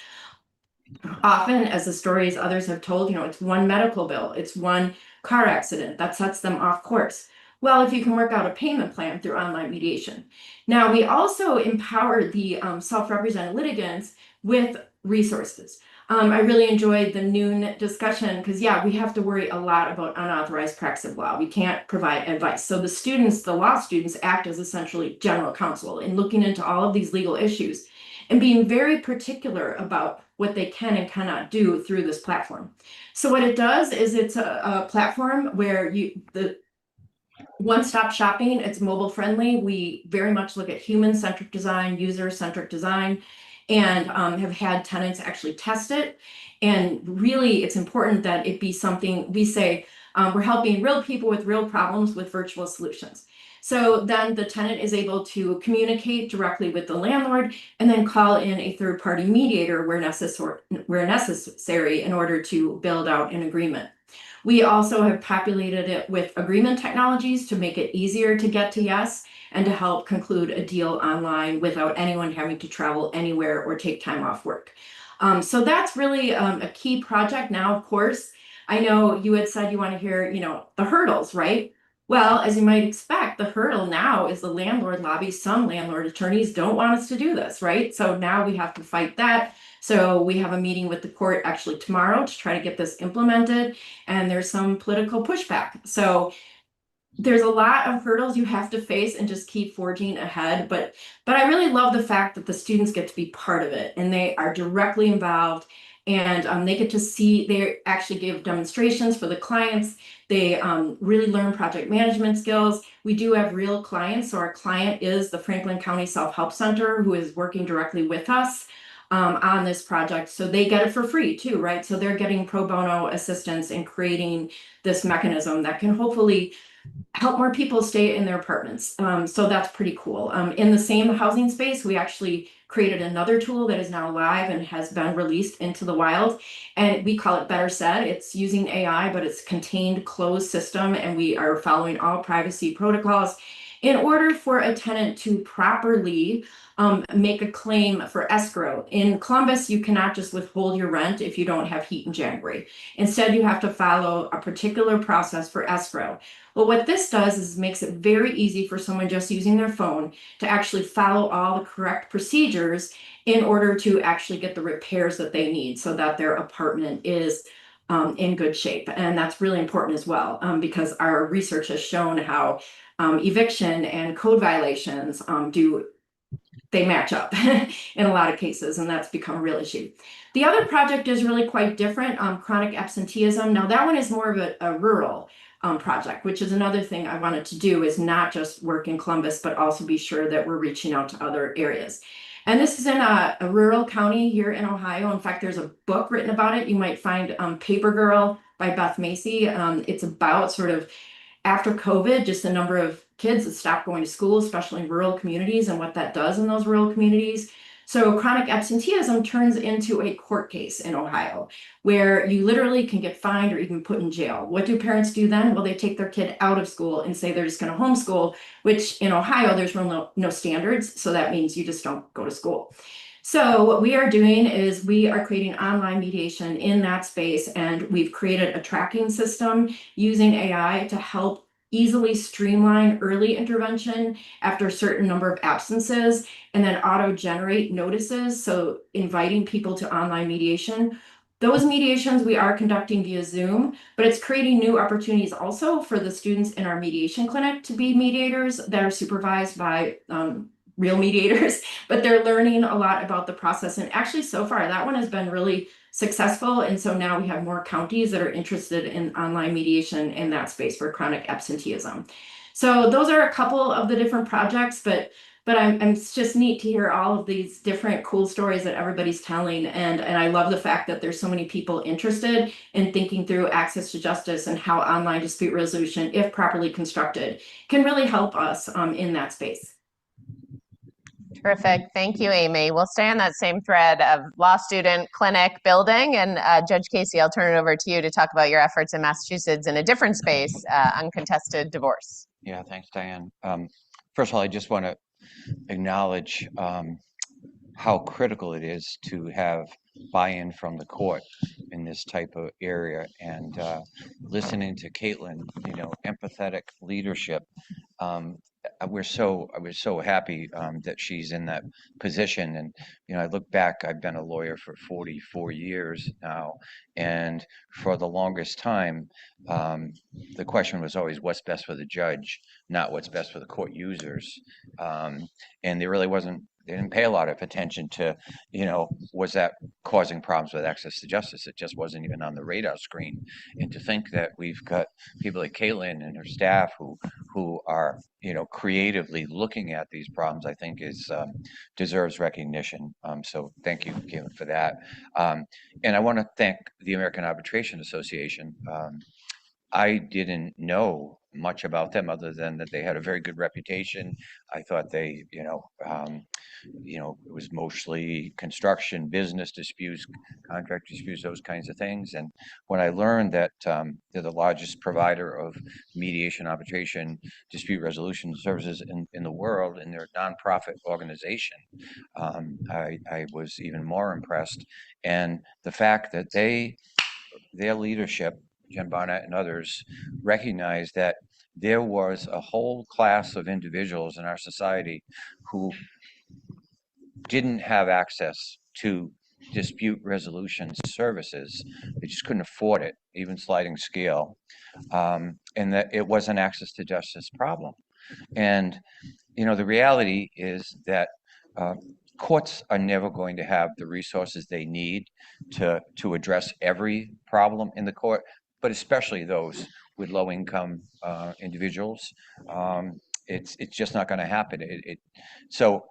Often, as the stories others have told, it's one medical bill, it's one car accident that sets them off course. Well, if you can work out a payment plan through online mediation. Now, we also empower the self-represented litigants with resources. I really enjoyed the noon discussion because, yeah, we have to worry a lot about unauthorized practice of law. We can't provide advice. So the law students act as essentially general counsel in looking into all of these legal issues and being very particular about what they can and cannot do through this platform. So what it does is it's a platform where the one-stop shopping, it's mobile friendly. We very much look at human-centric design, user-centric design, and have had tenants actually test it. And really, it's important that it be something we say, we're helping real people with real problems with virtual solutions. So then the tenant is able to communicate directly with the landlord and then call in a third-party mediator where necessary in order to build out an agreement. We also have populated it with agreement technologies to make it easier to get to yes and to help conclude a deal online without anyone having to travel anywhere or take time off work. So that's really a key project. Now, of course, I know you had said you want to hear, the hurdles, right? Well, as you might expect, the hurdle now is the landlord lobby. Some landlord attorneys don't want us to do this, right? So now we have to fight that. So we have a meeting with the court actually tomorrow to try to get this implemented, and there's some political pushback. So there's a lot of hurdles you have to face and just keep forging ahead. But I really love the fact that the students get to be part of it and they are directly involved, and they get to see, they actually give demonstrations for the clients. They really learn project management skills. We do have real clients. So our client is the Franklin County Self-Help Center, who is working directly with us on this project. So they get it for free too, right? So they're getting pro bono assistance in creating this mechanism that can hopefully help more people stay in their apartments. So that's pretty cool. In the same housing space, we actually created another tool that is now live and has been released into the wild. And we call it Better Said. It's using AI, but it's contained closed system. And we are following all privacy protocols. in order for a tenant to properly make a claim for escrow. In Columbus, you cannot just withhold your rent if you don't have heat in January. Instead, you have to follow a particular process for escrow. Well, what this does is makes it very easy for someone just using their phone to actually follow all the correct procedures in order to actually get the repairs that they need so that their apartment is in good shape. And that's really important as well, because our research has shown how eviction and code violations they match up in a lot of cases, and that's become a real issue. The other project is really quite different, chronic absenteeism. Now that one is more of a rural project, which is another thing I wanted to do, is not just work in Columbus, but also be sure that we're reaching out to other areas. And this is in a rural county here in Ohio. In fact, there's a book written about it. You might find Paper Girl by Beth Macy. It's about sort of after COVID, just the number of kids that stopped going to school, especially in rural communities, and what that does in those rural communities. So chronic absenteeism turns into a court case in Ohio, where you literally can get fined or even put in jail. What do parents do then? Well, they take their kid out of school and say they're just going to homeschool, which in Ohio, there's no standards. So that means you just don't go to school. So what we are doing is we are creating online mediation in that space, and we've created a tracking system using AI to help easily streamline early intervention after a certain number of absences, and then auto-generate notices, so inviting people to online mediation. Those mediations we are conducting via Zoom, but it's creating new opportunities also for the students in our mediation clinic to be mediators that are supervised by real mediators, but they're learning a lot about the process. And actually, so far, that one has been really successful. And so now we have more counties that are interested in online mediation in that space for chronic absenteeism. So those are a couple of the different projects, but it's just neat to hear all of these different cool stories that everybody's telling. And I love the fact that there's so many people interested in thinking through access to justice and how online dispute resolution, if properly constructed, can really help us in that space. Terrific. Thank you, Amy. We'll stay on that same thread of law student clinic building. And Judge Casey, I'll turn it over to you to talk about your efforts in Massachusetts in a different space, uncontested divorce. Yeah, thanks, Diane. First of all, I just want to acknowledge how critical it is to have buy-in from the court in this type of area. And listening to Caitlin, empathetic leadership. I was so happy that she's in that position. And I look back, I've been a lawyer for 44 years now, and for the longest time, the question was always what's best for the judge, not what's best for the court users. And there really wasn't. They didn't pay a lot of attention to, was that causing problems with access to justice? It just wasn't even on the radar screen. And to think that we've got people like Caitlin and her staff who are, creatively looking at these problems, I think deserves recognition. So thank you, Caitlin, for that. And I want to thank the American Arbitration Association. I didn't know much about them other than that they had a very good reputation. I thought they, it was mostly construction, business disputes, contract disputes, those kinds of things. And when I learned that they're the largest provider of mediation, arbitration, dispute resolution services in the world, and they're a nonprofit organization, I was even more impressed. And the fact that their leadership, Jen Barnett and others, recognized that there was a whole class of individuals in our society who didn't have access to dispute resolution services. They just couldn't afford it, even sliding scale, and that it was an access to justice problem. And, the reality is that courts are never going to have the resources they need to address every problem in the court, but especially those with low-income individuals. It's just not going to happen. So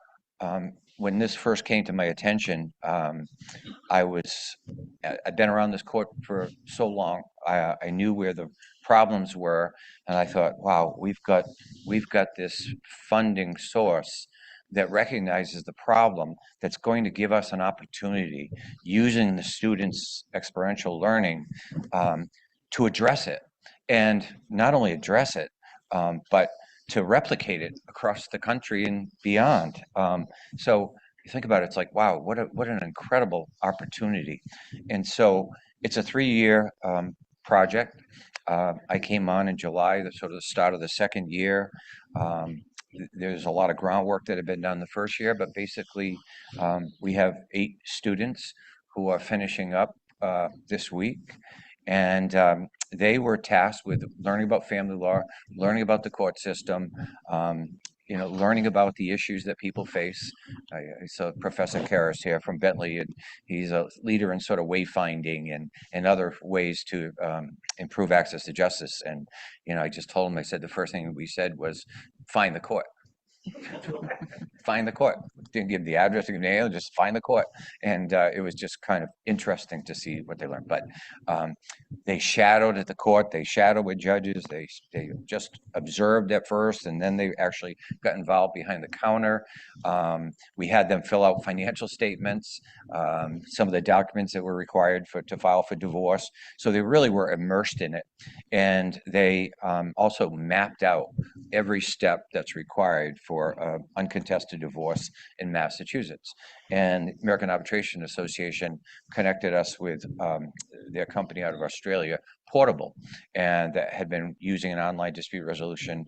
when this first came to my attention, I'd been around this court for so long. I knew where the problems were, and I thought, wow, we've got this funding source that recognizes the problem, that's going to give us an opportunity using the students' experiential learning to address it. And not only address it, but to replicate it across the country and beyond. So you think about it, it's like, wow, what an incredible opportunity. And so it's a 3-year project. I came on in July, the sort of the start of the second year. There's a lot of groundwork that had been done the first year, but basically we have 8 students who are finishing up this week. And they were tasked with learning about family law, learning about the court system, learning about the issues that people face. I saw Professor Karras here from Bentley, and he's a leader in sort of wayfinding and other ways to improve access to justice. And, I just told him, I said, the first thing we said was, find the court. Find the court. Didn't give the address, didn't give the name, just find the court. And it was just kind of interesting to see what they learned. But they shadowed at the court, they shadowed with judges, they just observed at first, and then they actually got involved behind the counter. We had them fill out financial statements, some of the documents that were required to file for divorce. So they really were immersed in it. And they also mapped out every step that's required for uncontested divorce in Massachusetts. And American Arbitration Association connected us with their company out of Australia, Portable, and that had been using an online dispute resolution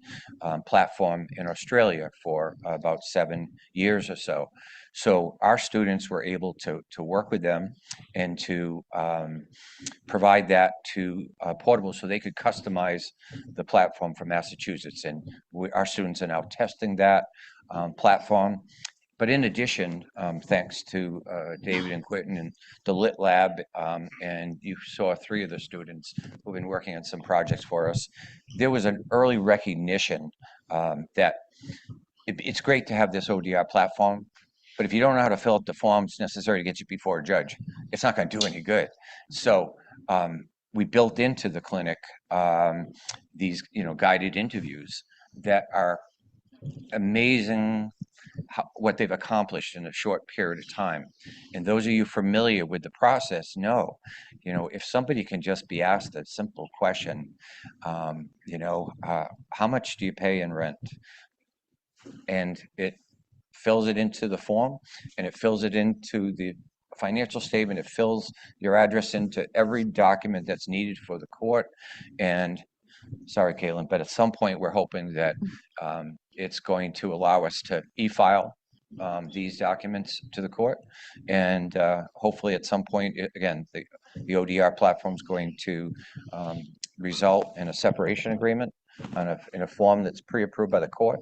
platform in Australia for about 7 years or so. So our students were able to work with them and to provide that to Portable so they could customize the platform for Massachusetts. And our students are now testing that platform. But in addition, thanks to David and Quentin and the Lit Lab, and you saw 3 of the students who've been working on some projects for us, there was an early recognition that it's great to have this ODR platform, but if you don't know how to fill out the forms necessary to get you before a judge, it's not going to do any good. So we built into the clinic these guided interviews that are amazing what they've accomplished in a short period of time. And those of you familiar with the process know, if somebody can just be asked a simple question, how much do you pay in rent? And it fills it into the form, and it fills it into the financial statement, it fills your address into every document that's needed for the court. And sorry, Caitlin, but at some point we're hoping that it's going to allow us to e-file these documents to the court. And hopefully at some point, again, the ODR platform is going to result in a separation agreement in a form that's pre-approved by the court.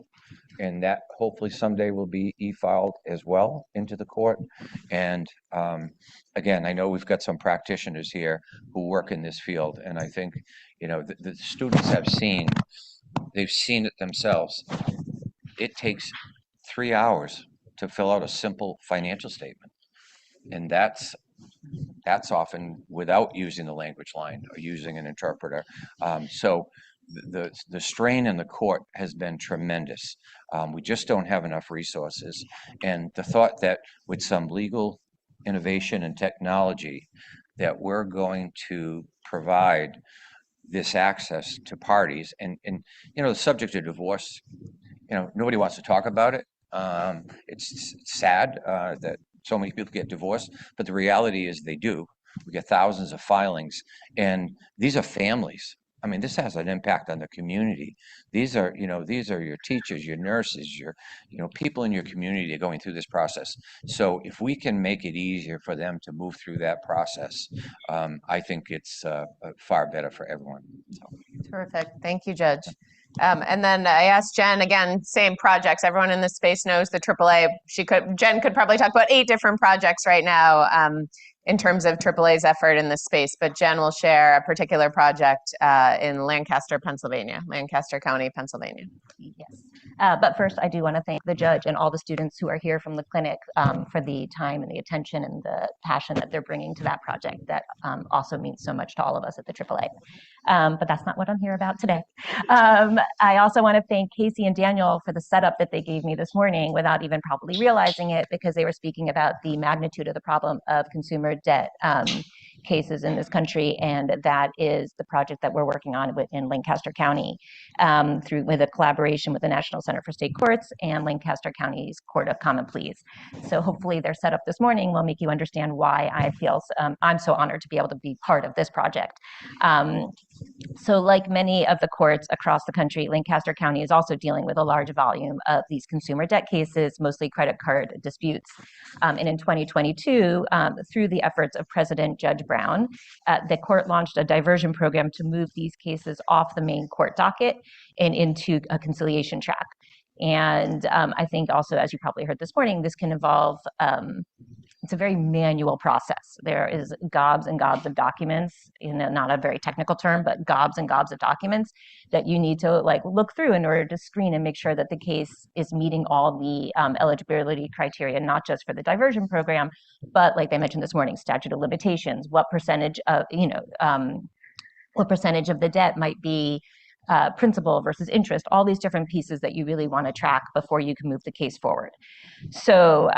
And that hopefully someday will be e-filed as well into the court. And again, I know we've got some practitioners here who work in this field. And I think, the students they've seen it themselves. It takes 3 hours to fill out a simple financial statement. And that's often without using the language line or using an interpreter. So the strain in the court has been tremendous. We just don't have enough resources. And the thought that with some legal innovation and technology that we're going to provide this access to parties and the subject of divorce, nobody wants to talk about it. It's sad that so many people get divorced, but the reality is they do. We get thousands of filings, and these are families. I mean, this has an impact on the community. These are your teachers, your nurses, your people in your community are going through this process. So if we can make it easier for them to move through that process, I think it's far better for everyone. So. Terrific. Thank you, Judge. And then I asked Jen, again, same projects. Everyone in this space knows the AAA. Jen could probably talk about 8 different projects right now in terms of AAA's effort in this space, but Jen will share a particular project in Lancaster, Pennsylvania, Lancaster County, Pennsylvania. Yes. But first, I do want to thank the judge and all the students who are here from the clinic for the time and the attention and the passion that they're bringing to that project. That also means so much to all of us at the AAA. But that's not what I'm here about today. I also want to thank Casey and Daniel for the setup that they gave me this morning without even probably realizing it, because they were speaking about the magnitude of the problem of consumer debt cases in this country, and that is the project that we're working on in Lancaster County with a collaboration with the National Center for State Courts and Lancaster County's Court of Common Pleas. So hopefully their setup this morning will make you understand why I feel I'm so honored to be able to be part of this project. So like many of the courts across the country, Lancaster County is also dealing with a large volume of these consumer debt cases, mostly credit card disputes. And in 2022, through the efforts of President Judge Brown, the court launched a diversion program to move these cases off the main court docket and into a conciliation track. And I think also, as you probably heard this morning, this can involve it's a very manual process. There is gobs and gobs of documents, not a very technical term, but gobs and gobs of documents that you need to look through in order to screen and make sure that the case is meeting all the eligibility criteria, not just for the diversion program, but like I mentioned this morning, statute of limitations, what percentage of the debt might be principal versus interest, all these different pieces that you really want to track before you can move the case forward. So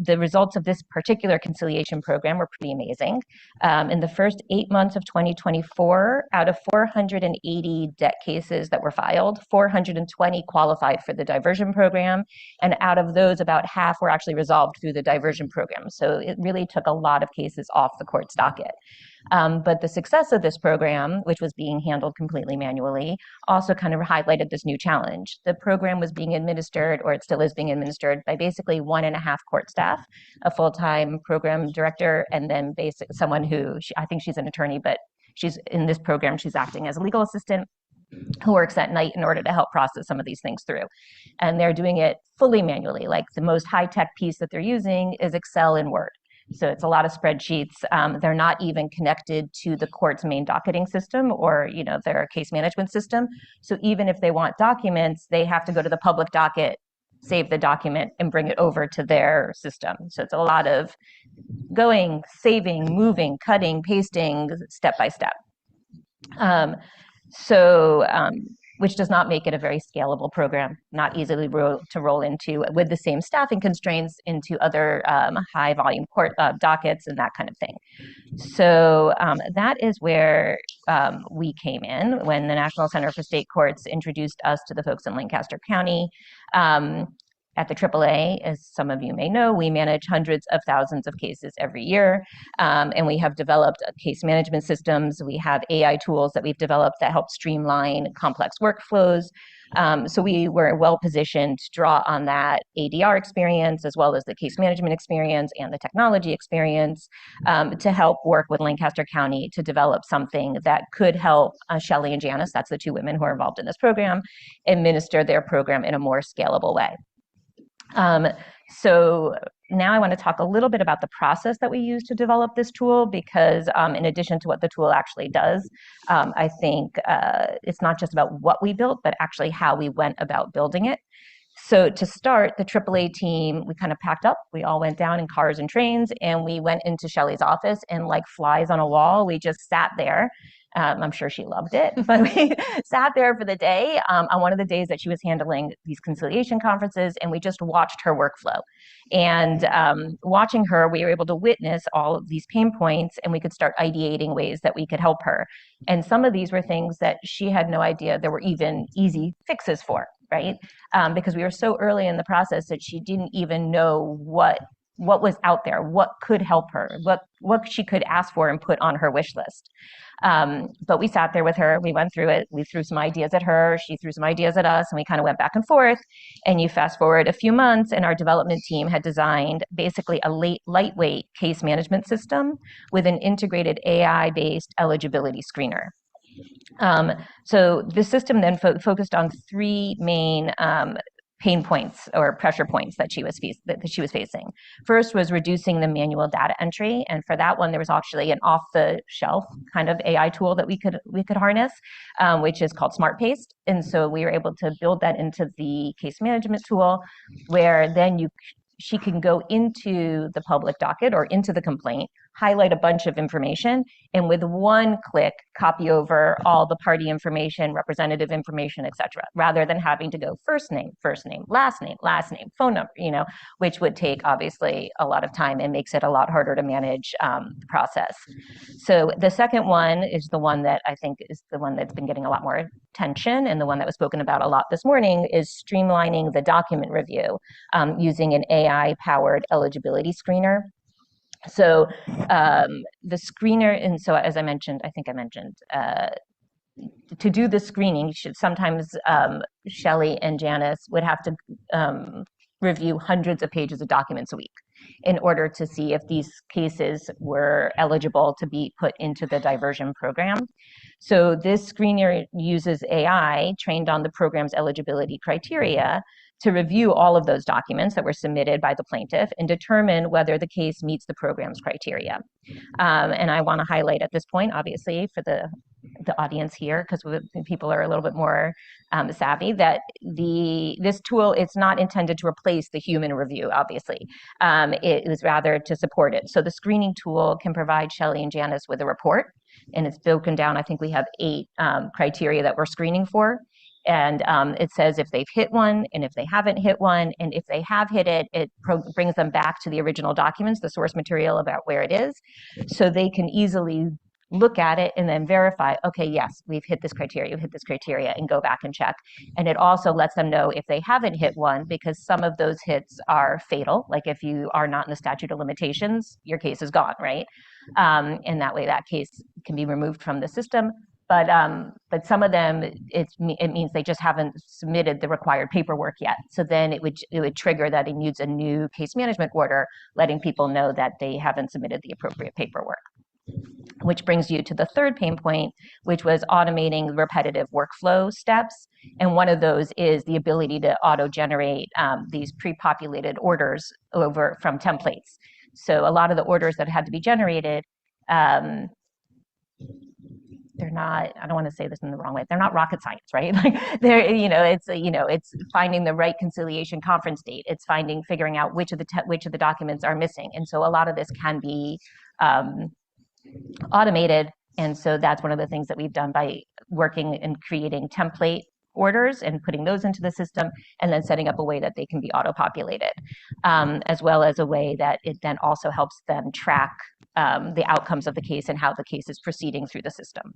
the results of this particular conciliation program were pretty amazing. In the first 8 months of 2024, out of 480 debt cases that were filed, 420 qualified for the diversion program. And out of those, about half were actually resolved through the diversion program. So it really took a lot of cases off the court's docket. But the success of this program, which was being handled completely manually, also kind of highlighted this new challenge. The program was being administered, or it still is being administered, by basically 1.5 court staff, a full-time program director, and then someone who, I think she's an attorney, but she's in this program, she's acting as a legal assistant who works at night in order to help process some of these things through. And they're doing it fully manually. Like the most high-tech piece that they're using is Excel and Word. So it's a lot of spreadsheets. They're not even connected to the court's main docketing system or their case management system. So even if they want documents, they have to go to the public docket, save the document, and bring it over to their system. So it's a lot of going, saving, moving, cutting, pasting, step by step. Which does not make it a very scalable program, not easily to roll into with the same staffing constraints into other high volume court dockets and that kind of thing. So that is where we came in when the National Center for State Courts introduced us to the folks in Lancaster County. At the AAA, as some of you may know, we manage hundreds of thousands of cases every year, and we have developed case management systems. We have AI tools that we've developed that help streamline complex workflows. So we were well positioned to draw on that ADR experience, as well as the case management experience and the technology experience, to help work with Lancaster County to develop something that could help Shelley and Janice, that's the two women who are involved in this program, administer their program in a more scalable way. So now I want to talk a little bit about the process that we use to develop this tool, because in addition to what the tool actually does, I think it's not just about what we built, but actually how we went about building it. So to start, the AAA team, we kind of packed up. We all went down in cars and trains, and we went into Shelley's office, and like flies on a wall, we just sat there. I'm sure she loved it, but we sat there for the day on one of the days that she was handling these conciliation conferences, and we just watched her workflow. And watching her, we were able to witness all of these pain points, and we could start ideating ways that we could help her. And some of these were things that she had no idea there were even easy fixes for, right? Because we were so early in the process that she didn't even know what was out there, what could help her, what she could ask for and put on her wish list. But we sat there with her, we went through it, we threw some ideas at her, she threw some ideas at us, and we kind of went back and forth. And you fast forward a few months, and our development team had designed basically a lightweight case management system with an integrated AI-based eligibility screener. So the system then focused on three main pain points or pressure points that she was facing. First was reducing the manual data entry, and for that one, there was actually an off-the-shelf kind of AI tool that we could harness, which is called Smart Paste. And so we were able to build that into the case management tool, where then she can go into the public docket or into the complaint, highlight a bunch of information, and with one click, copy over all the party information, representative information, et cetera, rather than having to go first name, last name, phone number, which would take obviously a lot of time and makes it a lot harder to manage the process. So the second one is the one that I think is the one that's been getting a lot more attention, and the one that was spoken about a lot this morning is streamlining the document review using an AI-powered eligibility screener. So the screener, and so as I mentioned, to do the screening, sometimes Shelley and Janice would have to review hundreds of pages of documents a week in order to see if these cases were eligible to be put into the diversion program. So this screener uses AI trained on the program's eligibility criteria to review all of those documents that were submitted by the plaintiff and determine whether the case meets the program's criteria. And I want to highlight at this point, obviously, for the audience here, because people are a little bit more savvy, that this tool is not intended to replace the human review, obviously. It is rather to support it. So the screening tool can provide Shelley and Janice with a report, and it's broken down. I think we have 8 criteria that we're screening for. And it says if they've hit one and if they haven't hit one, and if they have hit it, it brings them back to the original documents, the source material about where it is, so they can easily look at it and then verify, okay, yes, we've hit this criteria, and go back and check. And it also lets them know if they haven't hit one, because some of those hits are fatal. Like if you are not in the statute of limitations, your case is gone, right? And that way that case can be removed from the system. But some of them, it means they just haven't submitted the required paperwork yet. So then it would trigger that it needs a new case management order, letting people know that they haven't submitted the appropriate paperwork. Which brings you to the third pain point, which was automating repetitive workflow steps. And one of those is the ability to auto-generate these pre-populated orders from templates. So a lot of the orders that had to be generated, they're not, I don't want to say this in the wrong way, they're not rocket science, right? Like it's finding the right conciliation conference date. It's figuring out which of the documents are missing. And so a lot of this can be automated. And so that's one of the things that we've done by working and creating template orders and putting those into the system, and then setting up a way that they can be auto-populated, as well as a way that it then also helps them track the outcomes of the case and how the case is proceeding through the system.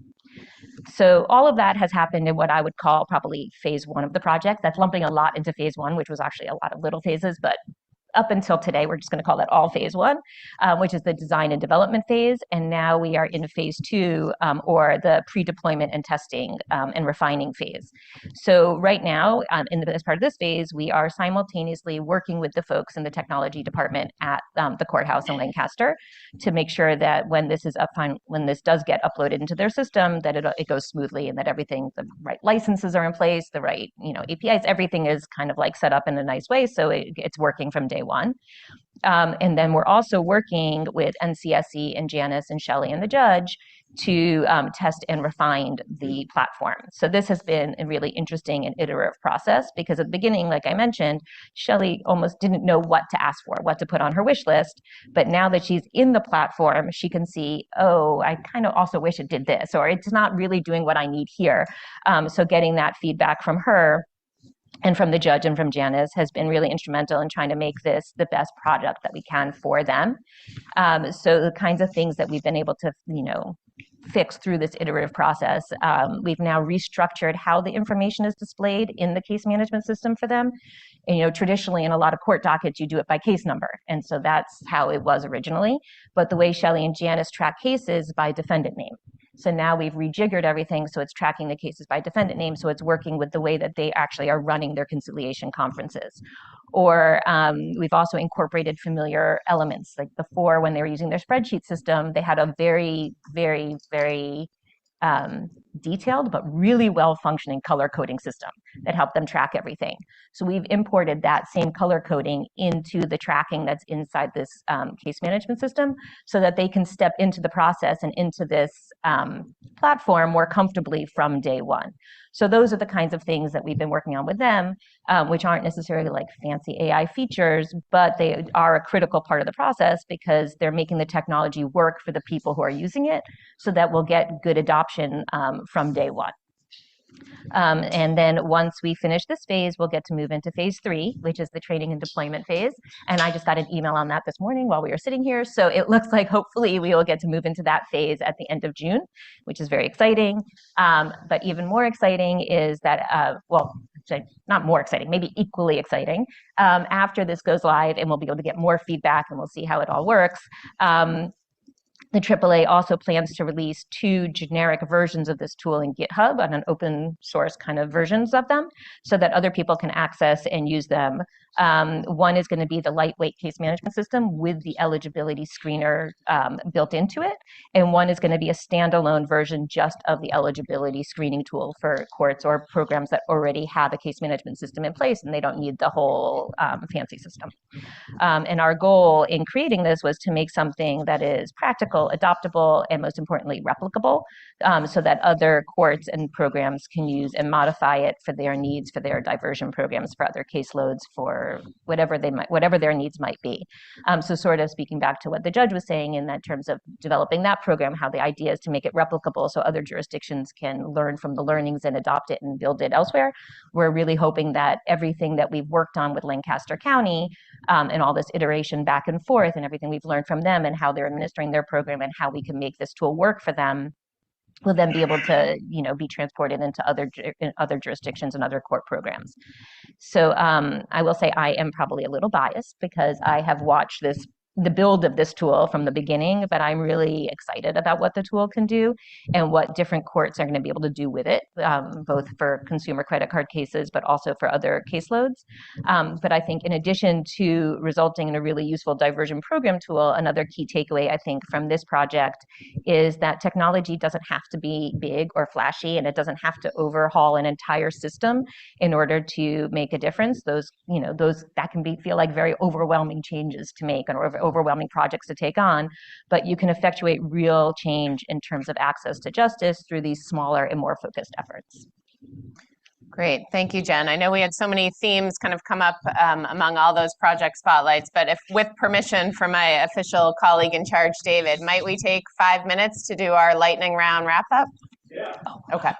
So all of that has happened in what I would call probably phase 1 of the project. That's lumping a lot into phase 1, which was actually a lot of little phases, but up until today, we're just going to call that all phase 1, which is the design and development phase. And now we are in phase 2, or the pre-deployment and testing and refining phase. So right now, as part of this phase, we are simultaneously working with the folks in the technology department at the courthouse in Lancaster to make sure that when this does get uploaded into their system, that it goes smoothly, and that the right licenses are in place, the right APIs, everything is kind of like set up in a nice way, so it's working from day one. And then we're also working with NCSE and Janice and Shelley and the judge to test and refine the platform. So this has been a really interesting and iterative process, because at the beginning, like I mentioned, Shelley almost didn't know what to ask for, what to put on her wish list. But now that she's in the platform, she can see, oh, I kind of also wish it did this, or it's not really doing what I need here. So getting that feedback from her and from the judge and from Janice has been really instrumental in trying to make this the best product that we can for them. So the kinds of things that we've been able to, fix through this iterative process, we've now restructured how the information is displayed in the case management system for them. And, traditionally in a lot of court dockets, you do it by case number. And so that's how it was originally. But the way Shelley and Janice track cases by defendant name. So now we've rejiggered everything so it's tracking the cases by defendant name, so it's working with the way that they actually are running their conciliation conferences. Or we've also incorporated familiar elements. Like before, when they were using their spreadsheet system, they had a very, very, very detailed but really well functioning color coding system that helped them track everything. So we've imported that same color coding into the tracking that's inside this case management system so that they can step into the process and into this platform more comfortably from day one. So those are the kinds of things that we've been working on with them, which aren't necessarily like fancy AI features, but they are a critical part of the process because they're making the technology work for the people who are using it so that we'll get good adoption from day one. And then once we finish this phase, we'll get to move into phase 3, which is the training and deployment phase. And I just got an email on that this morning while we were sitting here. So it looks like hopefully we will get to move into that phase at the end of June, which is very exciting. But even more exciting is that, well, not more exciting, maybe equally exciting. After this goes live and we'll be able to get more feedback and we'll see how it all works. The AAA also plans to release 2 generic versions of this tool in GitHub on an open source kind of versions of them so that other people can access and use them. One is going to be the lightweight case management system with the eligibility screener built into it. And one is going to be a standalone version just of the eligibility screening tool for courts or programs that already have a case management system in place and they don't need the whole fancy system. And our goal in creating this was to make something that is practical, adoptable, and most importantly, replicable, so that other courts and programs can use and modify it for their needs, for their diversion programs, for other caseloads, for whatever their needs might be. So sort of speaking back to what the judge was saying in that terms of developing that program, how the idea is to make it replicable so other jurisdictions can learn from the learnings and adopt it and build it elsewhere. We're really hoping that everything that we've worked on with Lancaster County and all this iteration back and forth and everything we've learned from them and how they're administering their program and how we can make this tool work for them will then be able to, be transported into other jurisdictions and other court programs. So I will say I am probably a little biased because I have watched the build of this tool from the beginning, but I'm really excited about what the tool can do and what different courts are going to be able to do with it, both for consumer credit card cases, but also for other caseloads. But I think in addition to resulting in a really useful diversion program tool, another key takeaway I think from this project is that technology doesn't have to be big or flashy, and it doesn't have to overhaul an entire system in order to make a difference. Those that can feel like very overwhelming changes to make or overwhelming projects to take on, but you can effectuate real change in terms of access to justice through these smaller and more focused efforts. Great, thank you, Jen. I know we had so many themes kind of come up among all those project spotlights, but if with permission from my official colleague in charge, David, might we take 5 minutes to do our lightning round wrap up? Yeah. Okay.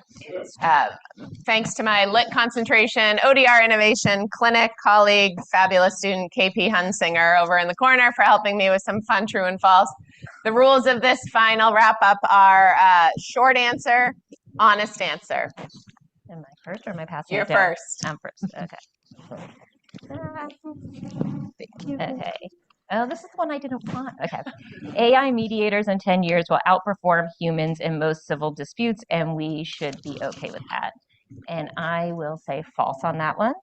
Thanks to my lit concentration, ODR innovation clinic colleague, fabulous student KP Hunsinger over in the corner for helping me with some fun true and false. The rules of this final wrap up are short answer, honest answer. Am I first or am I passing You're it down? first. I'm first. Okay. Thank you. Okay. Oh, this is the one I didn't want. Okay. AI mediators in 10 years will outperform humans in most civil disputes, and we should be okay with that. And I will say false on that one.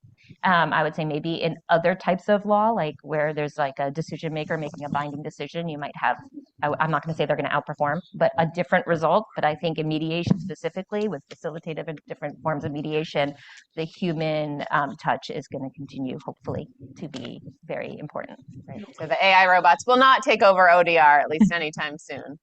I would say maybe in other types of law, like where there's like a decision maker making a binding decision, you might have, I'm not going to say they're going to outperform, but a different result. But I think in mediation specifically, with facilitative and different forms of mediation, the human touch is going to continue, hopefully, to be very important. Right. So the AI robots will not take over ODR, at least anytime soon.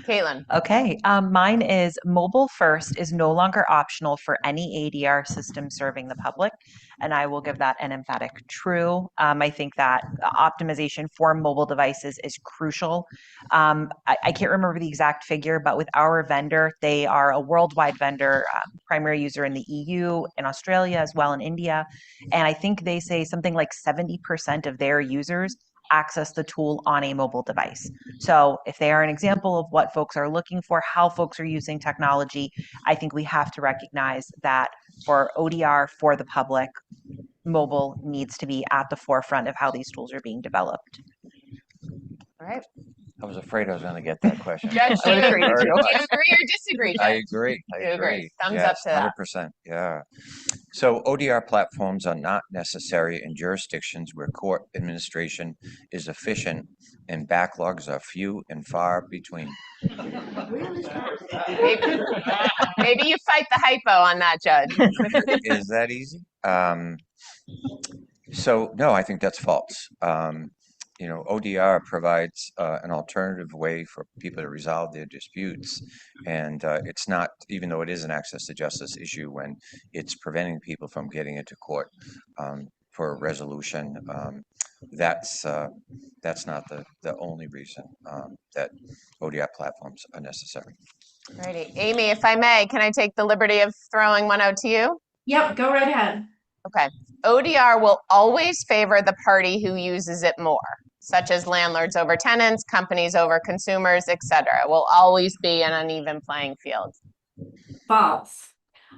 Caitlin. Okay, mine is mobile first is no longer optional for any ADR system serving the public, and I will give that an emphatic true. I think that optimization for mobile devices is crucial. I can't remember the exact figure, but with our vendor, they are a worldwide vendor, primary user in the EU, in Australia as well, in India, and I think they say something like 70% of their users access the tool on a mobile device. So if they are an example of what folks are looking for, how folks are using technology, I think we have to recognize that for ODR, for the public, mobile needs to be at the forefront of how these tools are being developed. All right. I was afraid I was going to get that question. Judge, do I you, would agree do with you you. agree or disagree, I Judge? agree. I You agree. agree. Thumbs Yes, up to that. 100%. Yeah. So ODR platforms are not necessary in jurisdictions where court administration is efficient and backlogs are few and far between. Maybe, maybe you fight the hypo on that, Judge. Is that easy? So no, I think that's false. ODR provides an alternative way for people to resolve their disputes, and it's not, even though it is an access to justice issue, when it's preventing people from getting into court for a resolution. That's not the only reason that ODR platforms are necessary. Alrighty. Amy, if I may, can I take the liberty of throwing one out to you? Yep, go right ahead. Okay. ODR will always favor the party who uses it more, such as landlords over tenants, companies over consumers, etc. It will always be an uneven playing field. False.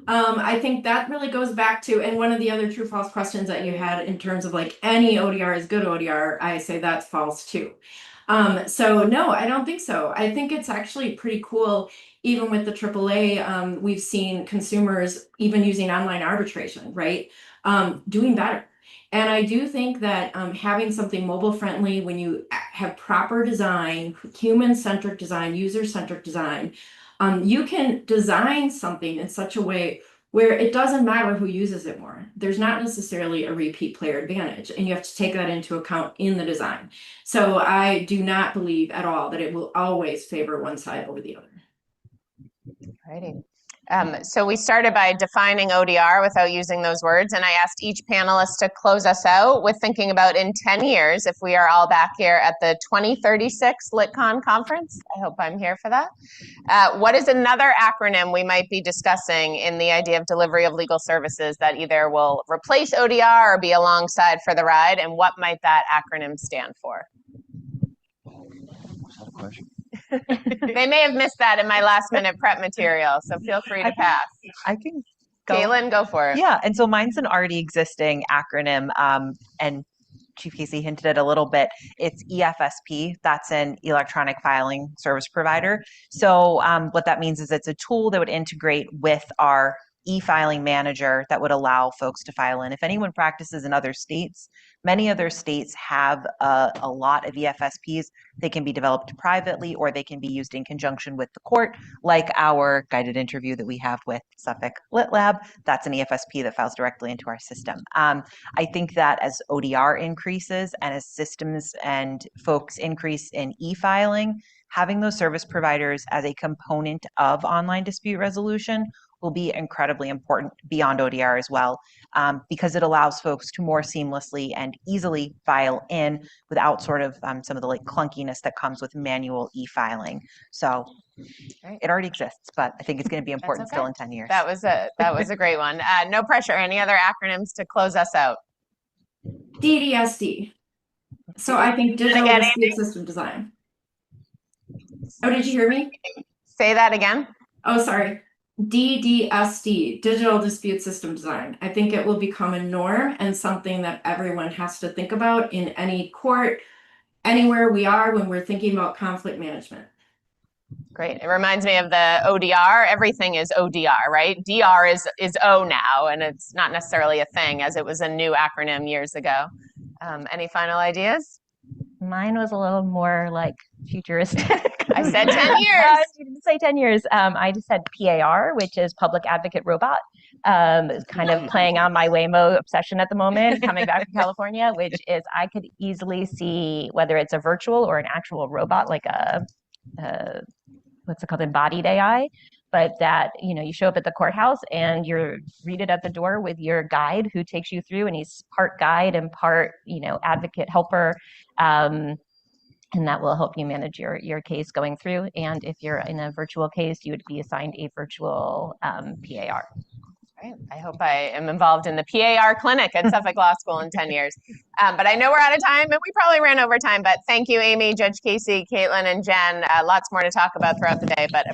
I think that really goes back to, and one of the other true false questions that you had in terms of like any ODR is good ODR, I say that's false too. So no, I don't think so. I think it's actually pretty cool. Even with the AAA, we've seen consumers even using online arbitration, right? Doing better. And I do think that having something mobile friendly, when you have proper design, human-centric design, user-centric design, you can design something in such a way where it doesn't matter who uses it more. There's not necessarily a repeat player advantage, and you have to take that into account in the design. So I do not believe at all that it will always favor one side over the other. Alrighty. So we started by defining ODR without using those words, and I asked each panelist to close us out with thinking about in 10 years, if we are all back here at the 2036 LitCon conference. I hope I'm here for that. What is another acronym we might be discussing in the idea of delivery of legal services that either will replace ODR or be alongside for the ride, and what might that acronym stand for? Was that a question? They may have missed that in my last minute prep material, so feel free to pass. I can go. Caitlin, go for it. Yeah, and so mine's an already existing acronym, and Chief Casey hinted at a little bit. It's EFSP. That's an electronic filing service provider. So what that means is it's a tool that would integrate with our e-filing manager that would allow folks to file in. If anyone practices in other states, many other states have a lot of EFSPs. They can be developed privately or they can be used in conjunction with the court, like our guided interview that we have with Suffolk Lit Lab. That's an EFSP that files directly into our system. I think that as ODR increases and as systems and folks increase in e-filing, having those service providers as a component of online dispute resolution will be incredibly important beyond ODR as well, because it allows folks to more seamlessly and easily file in without sort of some of the like clunkiness that comes with manual e-filing. So it already exists, but I think it's going to be important still in 10 years. That was a great one. No pressure. Any other acronyms to close us out? DDSD. So I think digital dispute system design. Oh, did you hear me? Say that again. Oh, sorry. DDSD, digital dispute system design. I think it will become a norm and something that everyone has to think about in any court, anywhere we are when we're thinking about conflict management. Great. It reminds me of the ODR. Everything is ODR, right? DR is O now, and it's not necessarily a thing, as it was a new acronym years ago. Any final ideas? Mine was a little more like futuristic. I said 10 years. You didn't say 10 years. I just said PAR, which is Public Advocate Robot. Kind of playing on my Waymo obsession at the moment, coming back from California, which is I could easily see whether it's a virtual or an actual robot, like a what's it called, embodied AI. But that, you show up at the courthouse and you're greeted at the door with your guide who takes you through, and he's part guide and part, advocate helper. And that will help you manage your case going through. And if you're in a virtual case, you would be assigned a virtual PAR. Right. I hope I am involved in the PAR clinic at Suffolk Law School in 10 years. But I know we're out of time, and we probably ran over time. But thank you, Amy, Judge Casey, Caitlin, and Jen. Lots more to talk about throughout the day, but